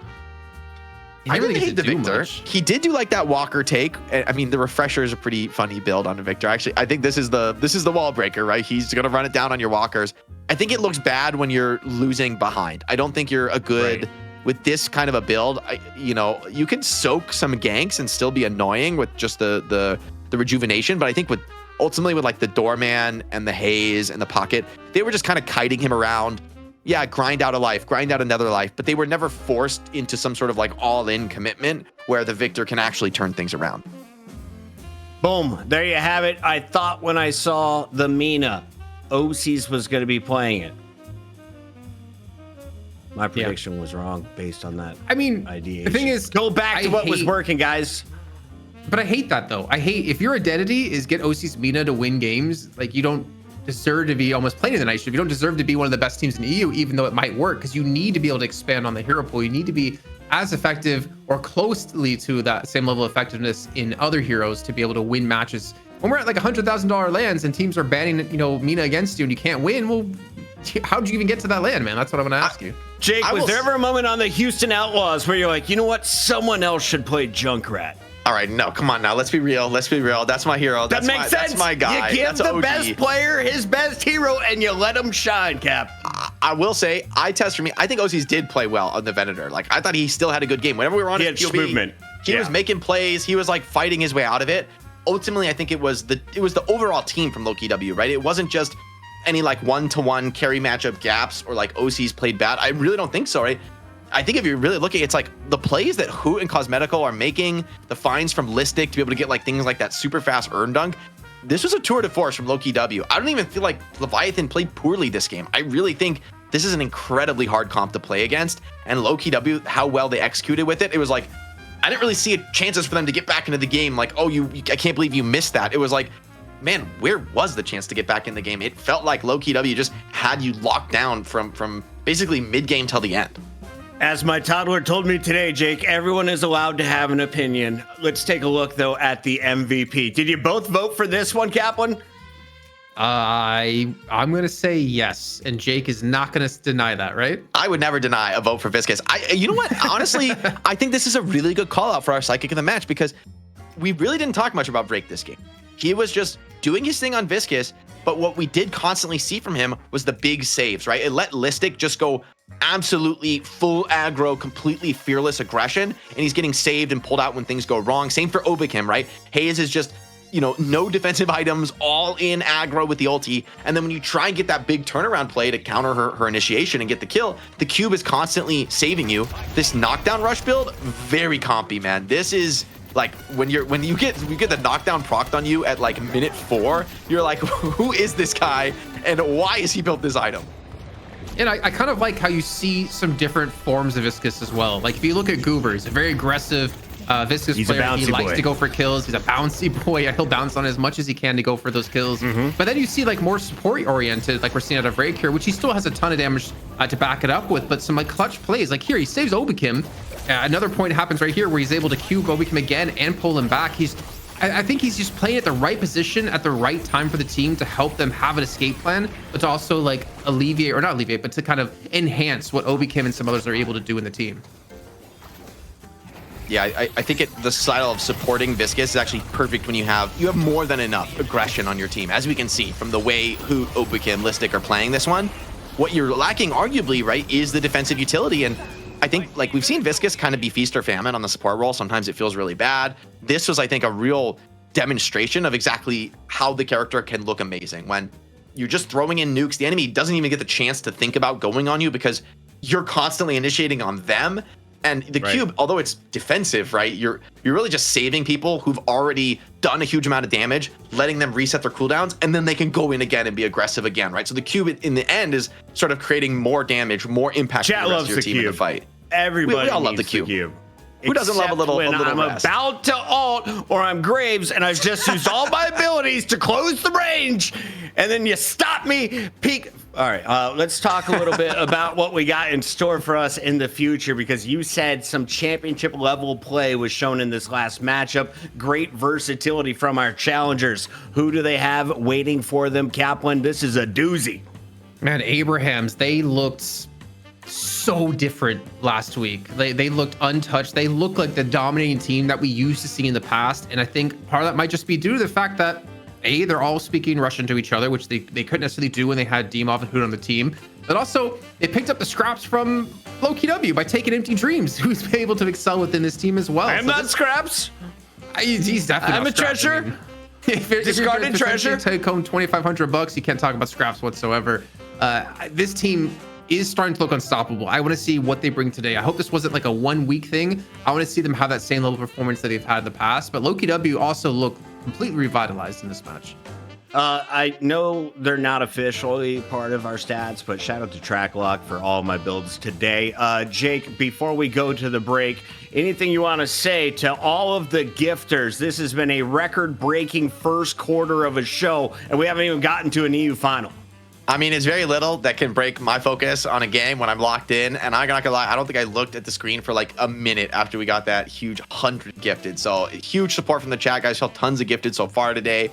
[SPEAKER 2] I really hate the Victor. He did do like that Walker take. I mean, the refresher is a pretty funny build on the Victor. Actually, I think this is the wall breaker, right? He's gonna run it down on your walkers. I think it looks bad when you're losing behind. I don't think you're a good. Right. With this kind of a build, you know, you can soak some ganks and still be annoying with just the rejuvenation. But I think ultimately with like the Doorman and the Haze and the Pocket, they were just kind of kiting him around. Yeah, grind out a life, grind out another life, but they were never forced into some sort of like all-in commitment where the Victor can actually turn things around.
[SPEAKER 1] Boom, there you have it. I thought when I saw the Mina, OCs was going to be playing it. My prediction was wrong based on that.
[SPEAKER 3] I mean,
[SPEAKER 1] ideation.
[SPEAKER 3] The thing is,
[SPEAKER 1] go back to what was working, guys.
[SPEAKER 3] But I hate that though. I hate if your identity is get OC's Mina to win games, like you don't deserve to be almost playing in the night shift. You don't deserve to be one of the best teams in the EU, even though it might work, because you need to be able to expand on the hero pool. You need to be as effective or closely to that same level of effectiveness in other heroes to be able to win matches. When we're at like $100,000 lands and teams are banning, you know, Mina against you and you can't win, well, how'd you even get to that land, man? That's what I'm gonna ask you.
[SPEAKER 1] Jake, was there ever a moment on the Houston Outlaws where you're like, you know what, someone else should play Junkrat?
[SPEAKER 2] All right, no, come on now. Let's be real. Let's be real. That's my hero.
[SPEAKER 1] That makes sense.
[SPEAKER 2] That's my guy.
[SPEAKER 1] You give the best player his best hero, and you let him shine, Cap.
[SPEAKER 2] I will say, eye test for me. I think OCs did play well on the Venator. Like, I thought he still had a good game. Whenever we were on his POV,
[SPEAKER 1] movement.
[SPEAKER 2] He was making plays. He was like fighting his way out of it. Ultimately, I think it was the overall team from Lowkey W, right? It wasn't just any like one-to-one carry matchup gaps or like OCs played bad. I really don't think so, right? I think if you're really looking, it's like the plays that Hoot and Cosmetical are making, the finds from Listic to be able to get like things like that super fast urn dunk. This was a tour de force from Lowkey W. I don't even feel like Leviathan played poorly this game. I really think this is an incredibly hard comp to play against. And Lowkey W, how well they executed with it, it was like, I didn't really see chances for them to get back into the game. Like, oh, I can't believe you missed that. It was like, man, where was the chance to get back in the game? It felt like Lowkey W just had you locked down from basically mid-game till the end.
[SPEAKER 1] As my toddler told me today, Jake, everyone is allowed to have an opinion. Let's take a look, though, at the MVP. Did you both vote for this one, Kaplan?
[SPEAKER 3] I'm going to say yes, and Jake is not going to deny that, right?
[SPEAKER 2] I would never deny a vote for Viscous. You know what? Honestly, I think this is a really good call-out for our Psychic of the match because we really didn't talk much about Drake this game. He was just doing his thing on Viscous, but what we did constantly see from him was the big saves, right? It let Listic just go absolutely full aggro, completely fearless aggression, and he's getting saved and pulled out when things go wrong. Same for Obicam, right? Hayes is just, you know, no defensive items, all in aggro with the ulti, and then when you try and get that big turnaround play to counter her initiation and get the kill, the cube is constantly saving you. This knockdown rush build, very compy, man. This is like when you get the knockdown procced on you at like minute 4, you're like, who is this guy and why is he built this item?
[SPEAKER 3] And I kind of like how you see some different forms of Viscous as well. Like if you look at Goober, he's a very aggressive Viscous player. He likes to go for kills. He's a bouncy boy. He'll bounce on as much as he can to go for those kills. But then you see like more support oriented, like we're seeing out of Rake here, which he still has a ton of damage to back it up with, but some like clutch plays. Like here, he saves Obicam. Another point happens right here where he's able to cube Obicam again and pull him back. I think he's just playing at the right position at the right time for the team to help them have an escape plan, but to also like alleviate, or not alleviate, but to kind of enhance what Obicam and some others are able to do in the team.
[SPEAKER 2] Yeah, I think the style of supporting Viscous is actually perfect when you have more than enough aggression on your team. As we can see from the way Hoot, Obicam, Listic are playing this one, what you're lacking arguably, right, is the defensive utility. And I think like we've seen Viscous kind of be feast or famine on the support role. Sometimes it feels really bad. This was, I think, a real demonstration of exactly how the character can look amazing when you're just throwing in nukes. The enemy doesn't even get the chance to think about going on you because you're constantly initiating on them. And the cube, although it's defensive, right? You're really just saving people who've already done a huge amount of damage, letting them reset their cooldowns, and then they can go in again and be aggressive again, right? So the cube in the end is sort of creating more damage, more impact
[SPEAKER 1] Chat
[SPEAKER 2] for the rest
[SPEAKER 1] loves
[SPEAKER 2] of your
[SPEAKER 1] the
[SPEAKER 2] team in
[SPEAKER 1] cube.
[SPEAKER 2] the fight.
[SPEAKER 1] Everybody
[SPEAKER 2] we all love
[SPEAKER 1] needs
[SPEAKER 2] the cube.
[SPEAKER 1] Who
[SPEAKER 2] doesn't love a little
[SPEAKER 1] when I'm
[SPEAKER 2] rest?
[SPEAKER 1] about to ult or I'm Graves and I've just used all my abilities to close the range, and then you stop me, peek. All right, let's talk a little bit about what we got in store for us in the future, because you said some championship level play was shown in this last matchup. Great versatility from our challengers. Who do they have waiting for them, Kaplan? This is a doozy.
[SPEAKER 3] Man, Abrahams, they looked so different last week. They looked untouched. They looked like the dominating team that we used to see in the past. And I think part of that might just be due to the fact that they're all speaking Russian to each other, which they couldn't necessarily do when they had Dimov and Hood on the team. But also, they picked up the scraps from Lowkey W by taking Empty Dreams, who's been able to excel within this team as well.
[SPEAKER 1] I'm not scraps.
[SPEAKER 3] He's definitely
[SPEAKER 1] I'm a treasure.
[SPEAKER 3] I mean, if
[SPEAKER 1] Discarded treasure.
[SPEAKER 3] Take home $2,500. You can't talk about scraps whatsoever. This team is starting to look unstoppable. I want to see what they bring today. I hope this wasn't like a 1 week thing. I want to see them have that same level of performance that they've had in the past. But Lowkey W also looked completely revitalized in this match.
[SPEAKER 1] I know they're not officially part of our stats, but shout out to Tracklock for all of my builds today. Jake, before we go to the break, anything you want to say to all of the gifters? This has been a record-breaking first quarter of a show, and we haven't even gotten to an EU final.
[SPEAKER 2] I mean, it's very little that can break my focus on a game when I'm locked in. And I'm not gonna lie, I don't think I looked at the screen for like a minute after we got that huge 100 gifted. So huge support from the chat, guys. Saw tons of gifted so far today,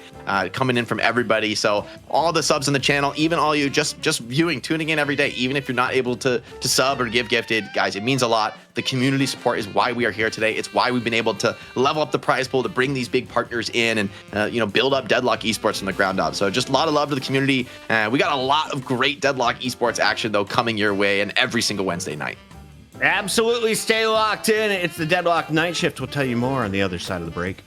[SPEAKER 2] coming in from everybody. So all the subs in the channel, even all you just viewing, tuning in every day, even if you're not able to sub or give gifted, guys, it means a lot. The community support is why we are here today. It's why we've been able to level up the prize pool, to bring these big partners in and build up Deadlock esports from the ground up. So just a lot of love to the community. We got a lot of great Deadlock esports action though coming your way, and every single Wednesday night.
[SPEAKER 1] Absolutely, stay locked in. It's the Deadlock Night Shift. We'll tell you more on the other side of the break.